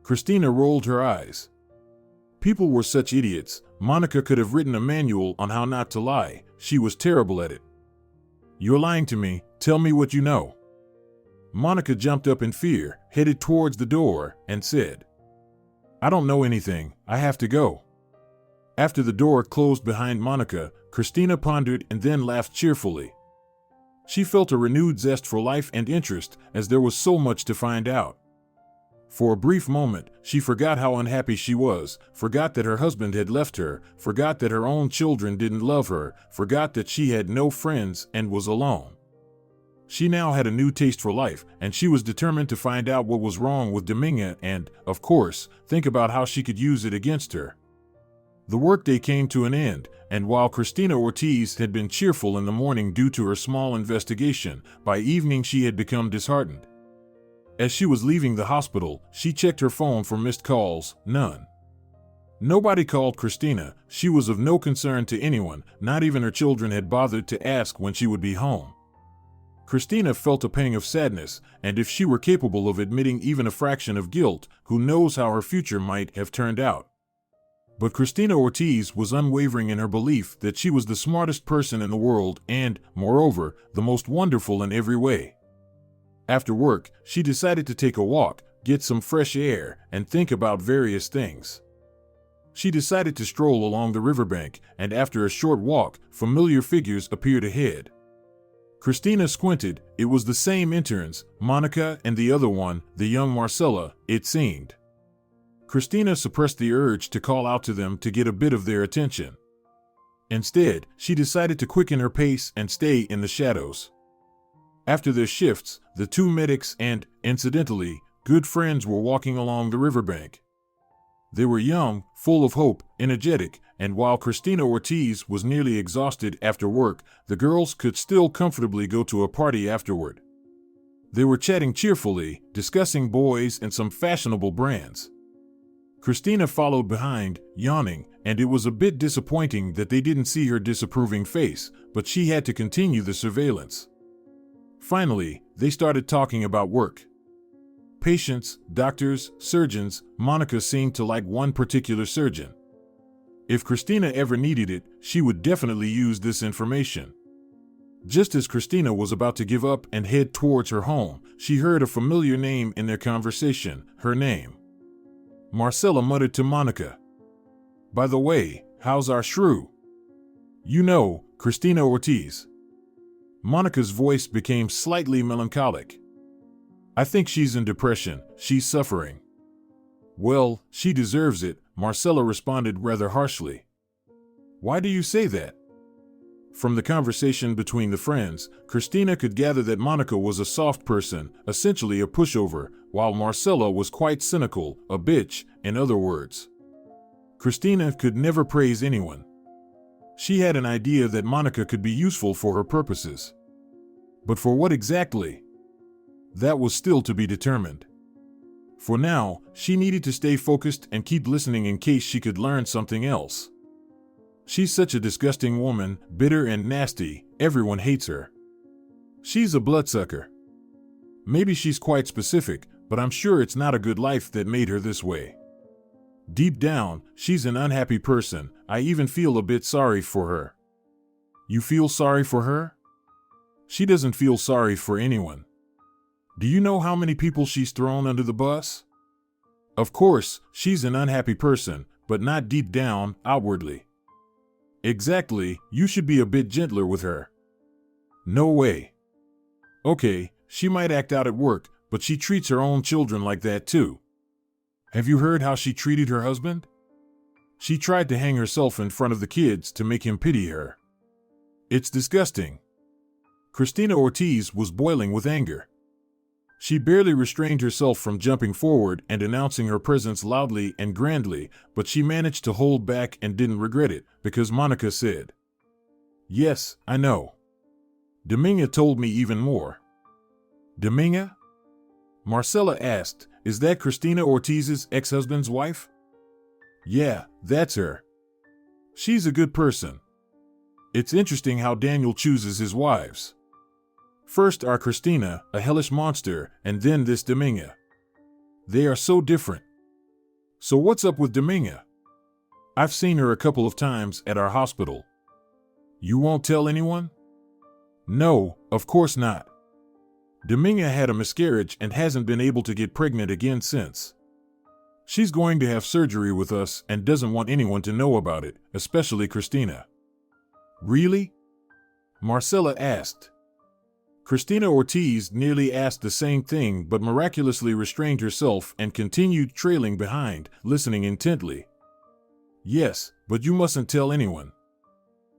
Christina rolled her eyes. People were such idiots. Monica could have written a manual on how not to lie. She was terrible at it. "You're lying to me. Tell me what you know." Monica jumped up in fear, headed towards the door, and said, "I don't know anything. I have to go." After the door closed behind Monica, Christina pondered and then laughed cheerfully. She felt a renewed zest for life and interest, as there was so much to find out. For a brief moment, she forgot how unhappy she was, forgot that her husband had left her, forgot that her own children didn't love her, forgot that she had no friends and was alone. She now had a new taste for life, and she was determined to find out what was wrong with Dominga and, of course, think about how she could use it against her. The workday came to an end, and while Christina Ortiz had been cheerful in the morning due to her small investigation, by evening she had become disheartened. As she was leaving the hospital, she checked her phone for missed calls. None. Nobody called Christina. She was of no concern to anyone, not even her children had bothered to ask when she would be home. Christina felt a pang of sadness, and if she were capable of admitting even a fraction of guilt, who knows how her future might have turned out. But Christina Ortiz was unwavering in her belief that she was the smartest person in the world and, moreover, the most wonderful in every way. After work, she decided to take a walk, get some fresh air, and think about various things. She decided to stroll along the riverbank, and after a short walk, familiar figures appeared ahead. Christina squinted. It was the same interns, Monica and the other one, the young Marcella, it seemed. Christina suppressed the urge to call out to them to get a bit of their attention. Instead, she decided to quicken her pace and stay in the shadows. After their shifts, the two medics and, incidentally, good friends were walking along the riverbank. They were young, full of hope, energetic, and while Christina Ortiz was nearly exhausted after work, the girls could still comfortably go to a party afterward. They were chatting cheerfully, discussing boys and some fashionable brands. Christina followed behind, yawning, and it was a bit disappointing that they didn't see her disapproving face, but she had to continue the surveillance. Finally, they started talking about work. Patients, doctors, surgeons. Monica seemed to like one particular surgeon. If Christina ever needed it, she would definitely use this information. Just as Christina was about to give up and head towards her home, she heard a familiar name in their conversation, her name. Marcella muttered to Monica. "By the way, how's our shrew?" "You know, Christina Ortiz." Monica's voice became slightly melancholic. "I think she's in depression. She's suffering." "Well, she deserves it," Marcella responded rather harshly. "Why do you say that?" From the conversation between the friends, Christina could gather that Monica was a soft person, essentially a pushover, while Marcella was quite cynical, a bitch, in other words. Christina could never praise anyone. She had an idea that Monica could be useful for her purposes. But for what exactly? That was still to be determined. For now, she needed to stay focused and keep listening in case she could learn something else. She's such a disgusting woman, bitter and nasty, everyone hates her. She's a bloodsucker. Maybe she's quite specific, but I'm sure it's not a good life that made her this way. Deep down, she's an unhappy person. I even feel a bit sorry for her. You feel sorry for her? She doesn't feel sorry for anyone. Do you know how many people she's thrown under the bus? Of course, she's an unhappy person, but not deep down, outwardly. Exactly, you should be a bit gentler with her. No way. Okay, she might act out at work, but she treats her own children like that too. Have you heard how she treated her husband? She tried to hang herself in front of the kids to make him pity her. It's disgusting. Christina Ortiz was boiling with anger. She barely restrained herself from jumping forward and announcing her presence loudly and grandly, but she managed to hold back and didn't regret it, because Monica said, "Yes, I know. Dominga told me even more." "Dominga?" Marcella asked, "Is that Christina Ortiz's ex-husband's wife?" "Yeah, that's her. She's a good person. It's interesting how Daniel chooses his wives. First our Christina, a hellish monster, and then this Dominga. They are so different. So what's up with Dominga? I've seen her a couple of times at our hospital." "You won't tell anyone?" "No, of course not. Dominga had a miscarriage and hasn't been able to get pregnant again since. She's going to have surgery with us and doesn't want anyone to know about it, especially Christina." "Really?" Marcella asked. Christina Ortiz nearly asked the same thing but miraculously restrained herself and continued trailing behind, listening intently. "Yes, but you mustn't tell anyone."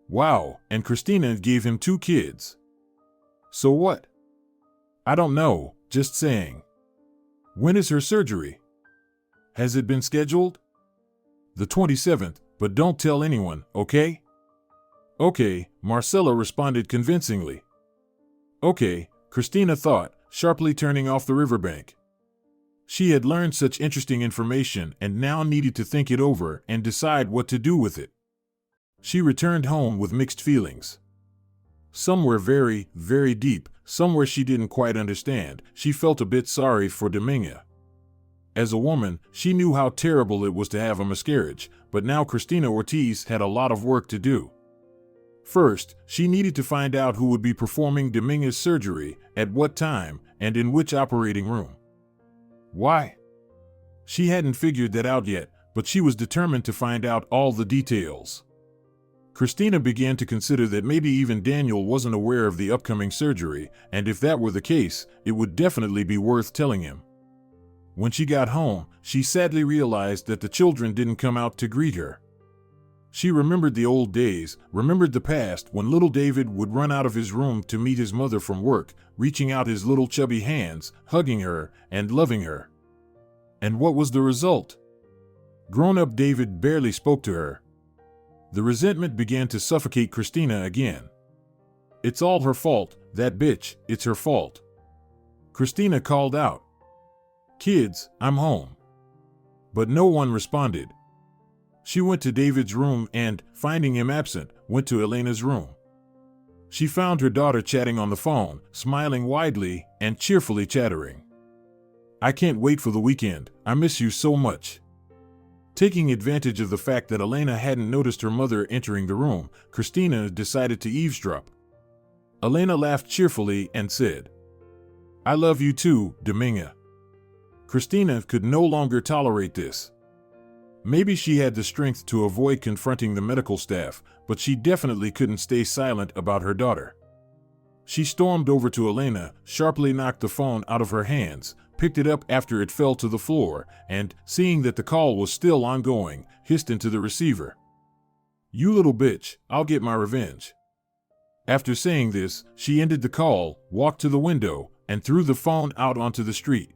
"Wow, and Christina gave him 2 kids. So what?" "I don't know, just saying." "When is her surgery? Has it been scheduled?" "The 27th, But don't tell anyone, okay? Okay, Marcella responded convincingly. Okay, Christina thought, sharply turning off the riverbank. She had learned such interesting information and now needed to think it over and decide what to do with it. She returned home with mixed feelings. Somewhere very, very deep, somewhere she didn't quite understand, she felt a bit sorry for Dominga. As a woman, she knew how terrible it was to have a miscarriage, but now Christina Ortiz had a lot of work to do. First, she needed to find out who would be performing Dominga's surgery, at what time, and in which operating room. Why? She hadn't figured that out yet, but she was determined to find out all the details. Christina began to consider that maybe even Daniel wasn't aware of the upcoming surgery, and if that were the case, it would definitely be worth telling him. When she got home, she sadly realized that the children didn't come out to greet her. She remembered the old days, remembered the past when little David would run out of his room to meet his mother from work, reaching out his little chubby hands, hugging her, and loving her. And what was the result? Grown-up David barely spoke to her. The resentment began to suffocate Christina again. It's all her fault, that bitch, it's her fault. Christina called out. Kids, I'm home. But no one responded. She went to David's room and, finding him absent, went to Elena's room. She found her daughter chatting on the phone, smiling widely and cheerfully chattering. I can't wait for the weekend, I miss you so much. Taking advantage of the fact that Elena hadn't noticed her mother entering the room, Christina decided to eavesdrop. Elena laughed cheerfully and said, I love you too, Dominga. Christina could no longer tolerate this. Maybe she had the strength to avoid confronting the medical staff, but she definitely couldn't stay silent about her daughter. She stormed over to Elena, sharply knocked the phone out of her hands, picked it up after it fell to the floor, and, seeing that the call was still ongoing, hissed into the receiver. You little bitch, I'll get my revenge. After saying this, she ended the call, walked to the window, and threw the phone out onto the street.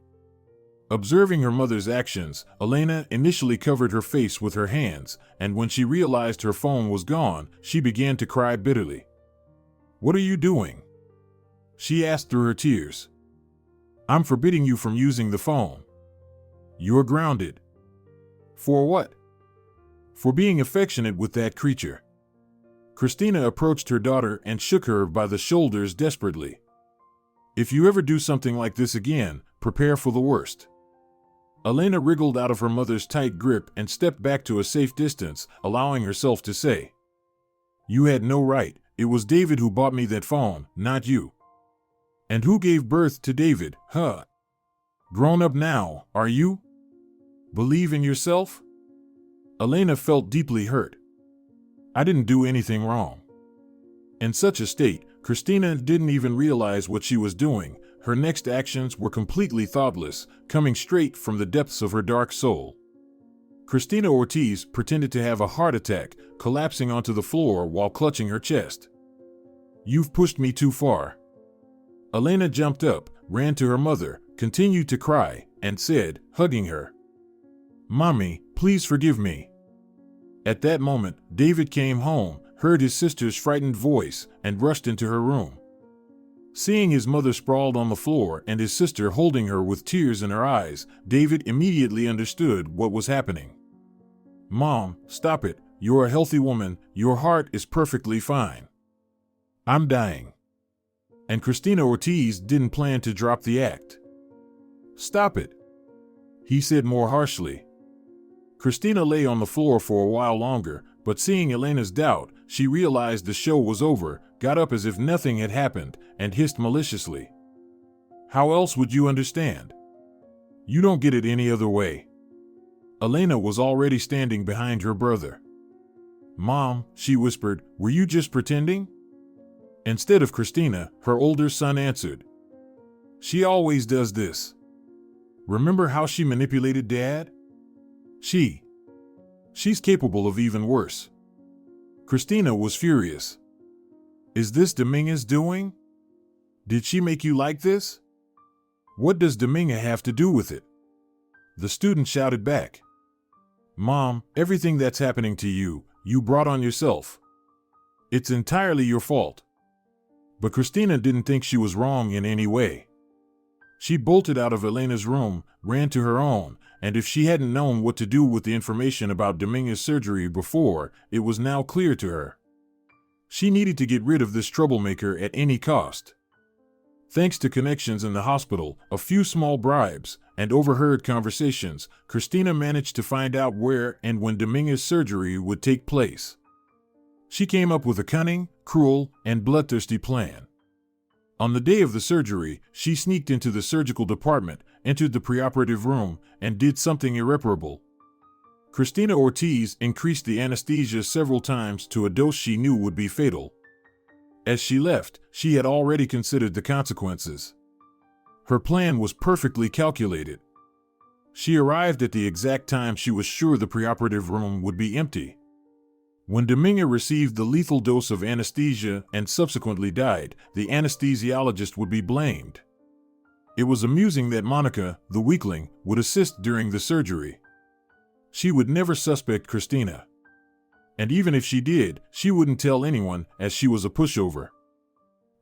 Observing her mother's actions, Elena initially covered her face with her hands, and when she realized her phone was gone, she began to cry bitterly. What are you doing? She asked through her tears. I'm forbidding you from using the phone. You're grounded. For what? For being affectionate with that creature. Christina approached her daughter and shook her by the shoulders desperately. If you ever do something like this again, prepare for the worst. Elena wriggled out of her mother's tight grip and stepped back to a safe distance, allowing herself to say, You had no right. It was David who bought me that phone, not you. And who gave birth to David, huh? Grown up now, are you? Believe in yourself? Elena felt deeply hurt. I didn't do anything wrong. In such a state, Christina didn't even realize what she was doing. Her next actions were completely thoughtless, coming straight from the depths of her dark soul. Christina Ortiz pretended to have a heart attack, collapsing onto the floor while clutching her chest. You've pushed me too far. Elena jumped up, ran to her mother, continued to cry, and said, hugging her, Mommy, please forgive me. At that moment, David came home, heard his sister's frightened voice, and rushed into her room. Seeing his mother sprawled on the floor and his sister holding her with tears in her eyes, David immediately understood what was happening. Mom, stop it. You're a healthy woman. Your heart is perfectly fine. I'm dying. And Christina Ortiz didn't plan to drop the act. Stop it, he said more harshly. Christina lay on the floor for a while longer, but seeing Elena's doubt, she realized the show was over, got up as if nothing had happened, and hissed maliciously. How else would you understand? You don't get it any other way. Elena was already standing behind her brother. Mom, she whispered, were you just pretending? Instead of Christina, her older son answered. She always does this. Remember how she manipulated Dad? She's capable of even worse. Christina was furious. Is this Dominga's doing? Did she make you like this? What does Dominga have to do with it? The student shouted back. Mom, everything that's happening to you, you brought on yourself. It's entirely your fault. But Christina didn't think she was wrong in any way. She bolted out of Elena's room, ran to her own, and if she hadn't known what to do with the information about Dominguez's surgery before, it was now clear to her. She needed to get rid of this troublemaker at any cost. Thanks to connections in the hospital, a few small bribes, and overheard conversations, Christina managed to find out where and when Dominguez's surgery would take place. She came up with a cunning, cruel, and bloodthirsty plan. On the day of the surgery, she sneaked into the surgical department, entered the preoperative room, and did something irreparable. Christina Ortiz increased the anesthesia several times to a dose she knew would be fatal. As she left, she had already considered the consequences. Her plan was perfectly calculated. She arrived at the exact time she was sure the preoperative room would be empty. When Dominguez received the lethal dose of anesthesia and subsequently died, the anesthesiologist would be blamed. It was amusing that Monica, the weakling, would assist during the surgery. She would never suspect Christina. And even if she did, she wouldn't tell anyone, as she was a pushover.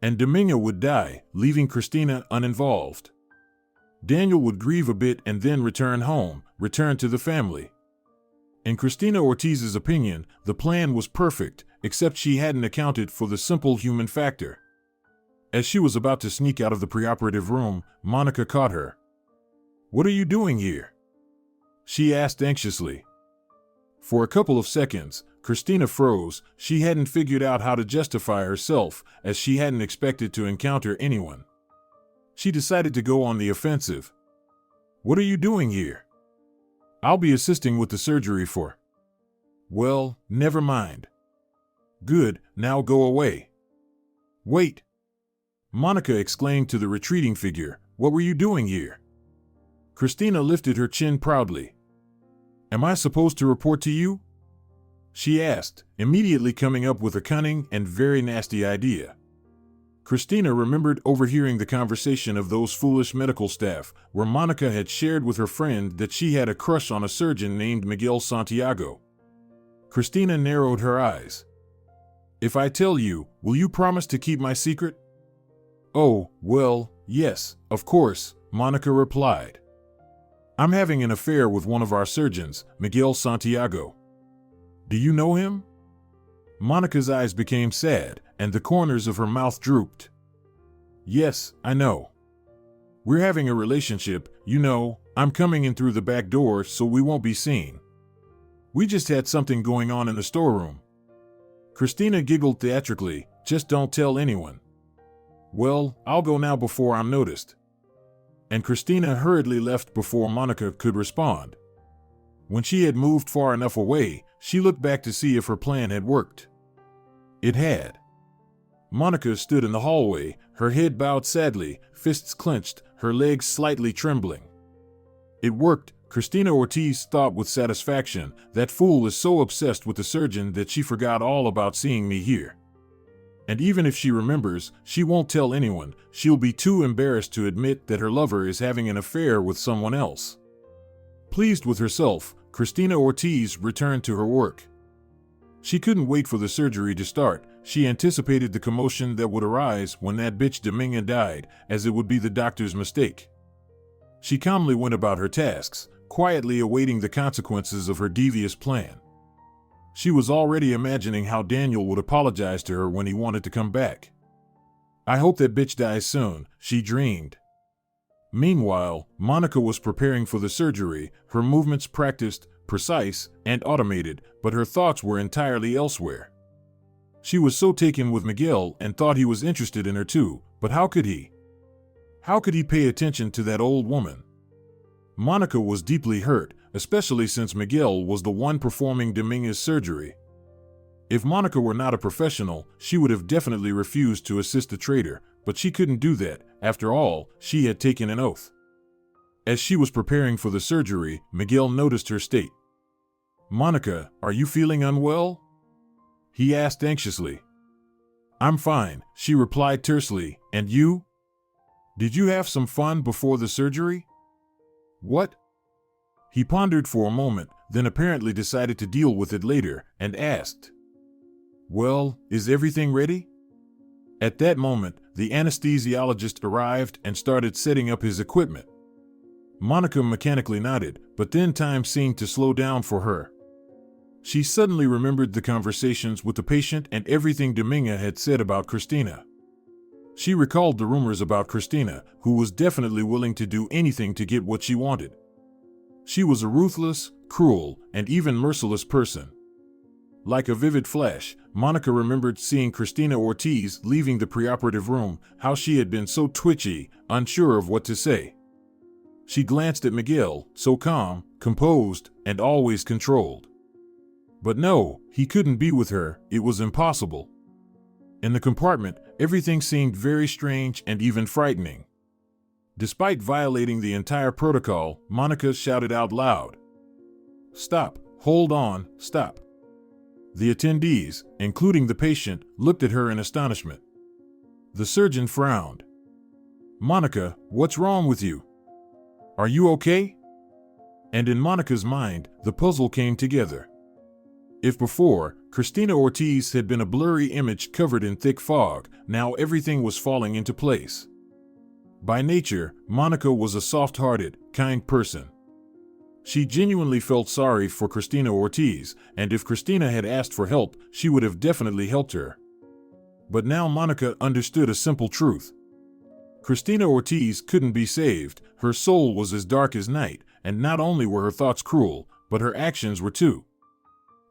And Dominguez would die, leaving Christina uninvolved. Daniel would grieve a bit and then return home, return to the family. In Christina Ortiz's opinion, the plan was perfect, except she hadn't accounted for the simple human factor. As she was about to sneak out of the preoperative room, Monica caught her. "What are you doing here?" she asked anxiously. For a couple of seconds, Christina froze. She hadn't figured out how to justify herself, as she hadn't expected to encounter anyone. She decided to go on the offensive. "What are you doing here?" "I'll be assisting with the surgery for." "Well, never mind." "Good, now go away." "Wait!" Monica exclaimed to the retreating figure. "What were you doing here?" Christina lifted her chin proudly. "Am I supposed to report to you?" she asked, immediately coming up with a cunning and very nasty idea. Christina remembered overhearing the conversation of those foolish medical staff, where Monica had shared with her friend that she had a crush on a surgeon named Miguel Santiago. Christina narrowed her eyes. "If I tell you, will you promise to keep my secret?" "Oh, well, yes, of course," Monica replied. "I'm having an affair with one of our surgeons, Miguel Santiago." "Do you know him?" Monica's eyes became sad, and the corners of her mouth drooped. "Yes, I know. We're having a relationship, you know. I'm coming in through the back door so we won't be seen. We just had something going on in the storeroom." Christina giggled theatrically. "Just don't tell anyone." "Well, I'll go now before I'm noticed." And Christina hurriedly left before Monica could respond. When she had moved far enough away, she looked back to see if her plan had worked. It had. Monica stood in the hallway, her head bowed sadly, fists clenched, her legs slightly trembling. It worked, Christina Ortiz thought with satisfaction. That fool is so obsessed with the surgeon that she forgot all about seeing me here. And even if she remembers, she won't tell anyone. She'll be too embarrassed to admit that her lover is having an affair with someone else. Pleased with herself, Christina Ortiz returned to her work. She couldn't wait for the surgery to start. She anticipated the commotion that would arise when that bitch Dominguez died, as it would be the doctor's mistake. She calmly went about her tasks, quietly awaiting the consequences of her devious plan. She was already imagining how Daniel would apologize to her when he wanted to come back. "I hope that bitch dies soon," she dreamed. Meanwhile, Monica was preparing for the surgery, her movements practiced, precise, and automated, but her thoughts were entirely elsewhere. She was so taken with Miguel and thought he was interested in her too, but how could he? How could he pay attention to that old woman? Monica was deeply hurt, especially since Miguel was the one performing Dominguez's surgery. If Monica were not a professional, she would have definitely refused to assist the traitor, but she couldn't do that. After all, she had taken an oath. As she was preparing for the surgery, Miguel noticed her state. "Monica, are you feeling unwell?" he asked anxiously. "I'm fine," she replied tersely. "And you? Did you have some fun before the surgery?" "What?" He pondered for a moment, then apparently decided to deal with it later and asked, "Well, is everything ready?" At that moment, the anesthesiologist arrived and started setting up his equipment. Monica mechanically nodded, but then time seemed to slow down for her. She suddenly remembered the conversations with the patient and everything Dominga had said about Christina. She recalled the rumors about Christina, who was definitely willing to do anything to get what she wanted. She was a ruthless, cruel, and even merciless person. Like a vivid flash, Monica remembered seeing Christina Ortiz leaving the preoperative room, how she had been so twitchy, unsure of what to say. She glanced at Miguel, so calm, composed, and always controlled. But no, he couldn't be with her, it was impossible. In the compartment, everything seemed very strange and even frightening. Despite violating the entire protocol, Monica shouted out loud, "Stop, hold on, stop." The attendees, including the patient, looked at her in astonishment. The surgeon frowned. "Monica, what's wrong with you? Are you okay?" And in Monica's mind, the puzzle came together. If before, Christina Ortiz had been a blurry image covered in thick fog, now everything was falling into place. By nature, Monica was a soft-hearted, kind person. She genuinely felt sorry for Christina Ortiz, and if Christina had asked for help, she would have definitely helped her. But now Monica understood a simple truth. Christina Ortiz couldn't be saved, her soul was as dark as night, and not only were her thoughts cruel, but her actions were too.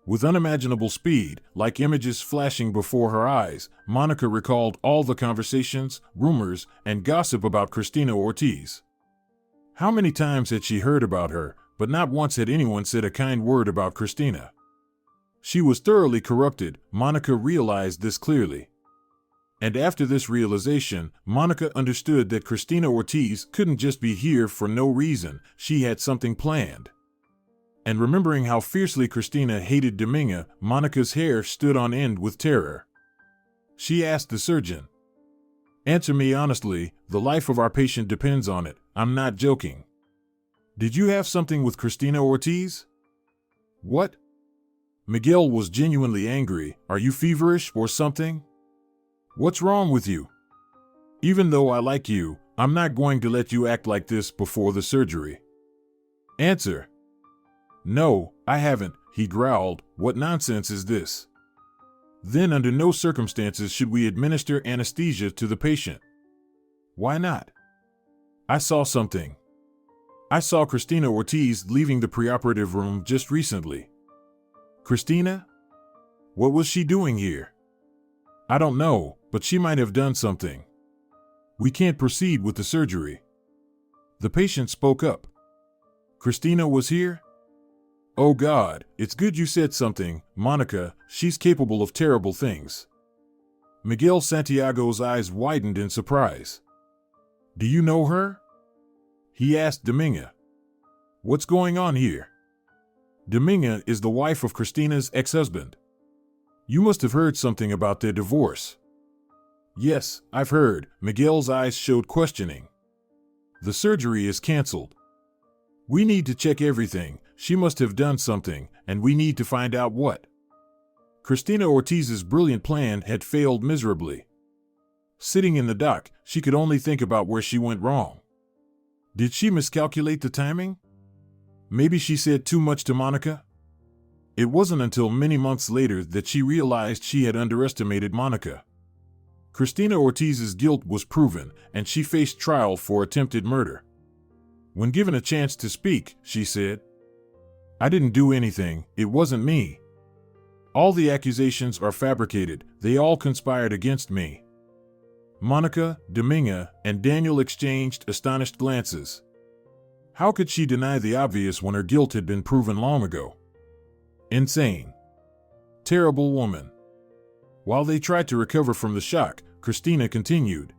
With unimaginable speed, like images flashing before her eyes, Monica recalled all the conversations, rumors, and gossip about Christina Ortiz. How many times had she heard about her, but not once had anyone said a kind word about Christina. She was thoroughly corrupted, Monica realized this clearly. And after this realization, Monica understood that Christina Ortiz couldn't just be here for no reason, she had something planned. And remembering how fiercely Christina hated Dominga, Monica's hair stood on end with terror. She asked the surgeon, "Answer me honestly, the life of our patient depends on it, I'm not joking. Did you have something with Christina Ortiz?" "What?" Miguel was genuinely angry. "Are you feverish or something? What's wrong with you? Even though I like you, I'm not going to let you act like this before the surgery. Answer." "No, I haven't," he growled. "What nonsense is this? Then under no circumstances should we administer anesthesia to the patient." "Why not?" "I saw something. I saw Christina Ortiz leaving the preoperative room just recently." "Christina? What was she doing here?" "I don't know, but she might have done something. We can't proceed with the surgery." The patient spoke up. "Christina was here? Oh God, it's good you said something, Monica, she's capable of terrible things." Miguel Santiago's eyes widened in surprise. "Do you know her?" he asked Dominga. "What's going on here?" "Dominga is the wife of Christina's ex-husband. You must have heard something about their divorce." "Yes, I've heard." Miguel's eyes showed questioning. "The surgery is canceled. We need to check everything. She must have done something, and we need to find out what." Christina Ortiz's brilliant plan had failed miserably. Sitting in the dock, she could only think about where she went wrong. Did she miscalculate the timing? Maybe she said too much to Monica? It wasn't until many months later that she realized she had underestimated Monica. Christina Ortiz's guilt was proven, and she faced trial for attempted murder. When given a chance to speak, she said, "I didn't do anything, it wasn't me. All the accusations are fabricated, they all conspired against me." Monica, Dominga, and Daniel exchanged astonished glances. How could she deny the obvious when her guilt had been proven long ago? Insane. Terrible woman. While they tried to recover from the shock, Christina continued,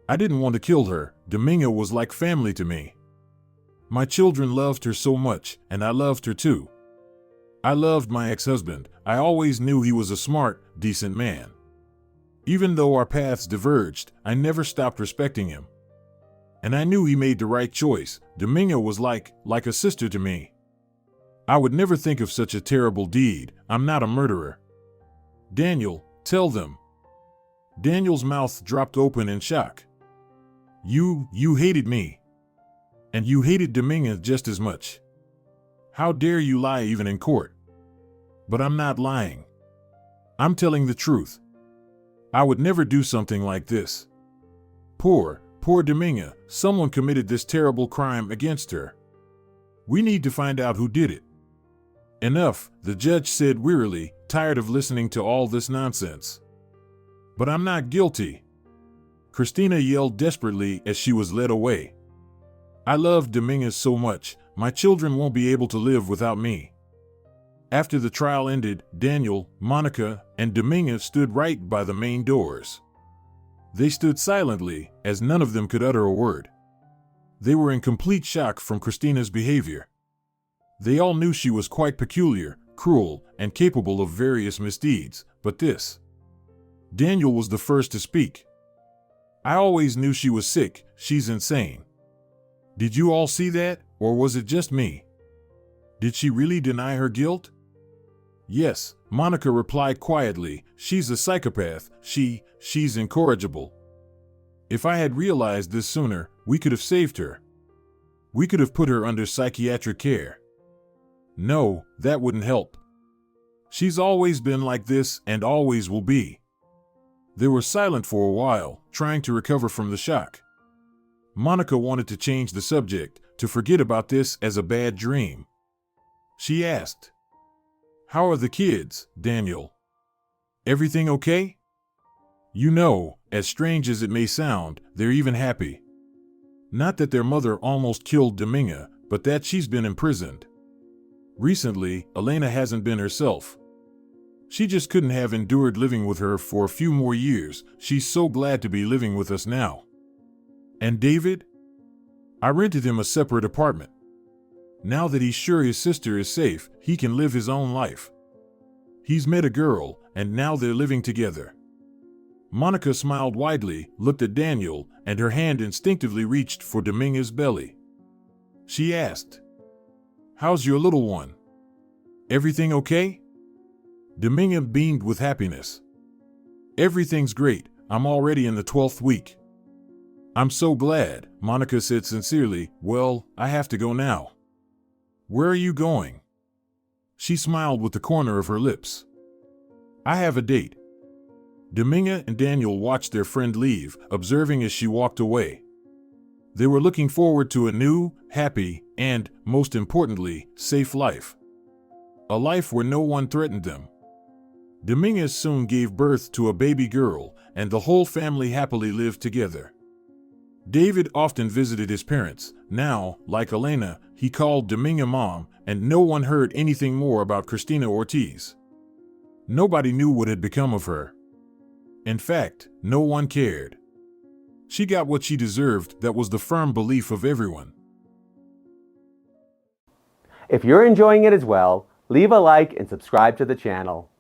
"I didn't want to kill her, Dominga was like family to me. My children loved her so much, and I loved her too. I loved my ex-husband, I always knew he was a smart, decent man. Even though our paths diverged, I never stopped respecting him. And I knew he made the right choice, Dominga was like a sister to me. I would never think of such a terrible deed. I'm not a murderer. Daniel, tell them. Daniel's mouth dropped open in shock. You hated me. And you hated Dominga just as much. How dare you lie even in court? But I'm not lying. I'm telling the truth. I would never do something like this. Poor Dominga, someone committed this terrible crime against her. We need to find out who did it. Enough, the judge said wearily, tired of listening to all this nonsense. But I'm not guilty. Christina yelled desperately as she was led away. I love Dominga so much, my children won't be able to live without me. After the trial ended, Daniel, Monica, and Dominga stood right by the main doors. They stood silently, as none of them could utter a word. They were in complete shock from Christina's behavior. They all knew she was quite peculiar, cruel, and capable of various misdeeds, but this. Daniel was the first to speak. I always knew she was sick, she's insane. Did you all see that, or was it just me? Did she really deny her guilt? Yes, Monica replied quietly, she's a psychopath, she's incorrigible. If I had realized this sooner, we could have saved her. We could have put her under psychiatric care. No, that wouldn't help. She's always been like this and always will be. They were silent for a while, trying to recover from the shock. Monica wanted to change the subject, to forget about this as a bad dream. She asked, "How are the kids, Daniel? Everything okay?" You know, as strange as it may sound, they're even happy. Not that their mother almost killed Dominga, but that she's been imprisoned. Recently, Elena hasn't been herself. She just couldn't have endured living with her for a few more years. She's so glad to be living with us now. And David? I rented him a separate apartment. Now that he's sure his sister is safe, he can live his own life. He's met a girl, and now they're living together. Monica smiled widely, looked at Daniel, and her hand instinctively reached for Dominga's belly. She asked, "How's your little one? Everything okay?" Dominga beamed with happiness. "Everything's great. I'm already in the 12th week." "I'm so glad," Monica said sincerely. "Well, I have to go now." "Where are you going?" She smiled with the corner of her lips. "I have a date." Dominga and Daniel watched their friend leave, observing as she walked away. They were looking forward to a new, happy, and, most importantly, safe life. A life where no one threatened them. Dominga soon gave birth to a baby girl, and the whole family happily lived together. David often visited his parents. Now, like Elena, he called Dominga Mom, and no one heard anything more about Cristina Ortiz. Nobody knew what had become of her. In fact, no one cared. She got what she deserved. That was the firm belief of everyone. If you're enjoying it as well, leave a like and subscribe to the channel.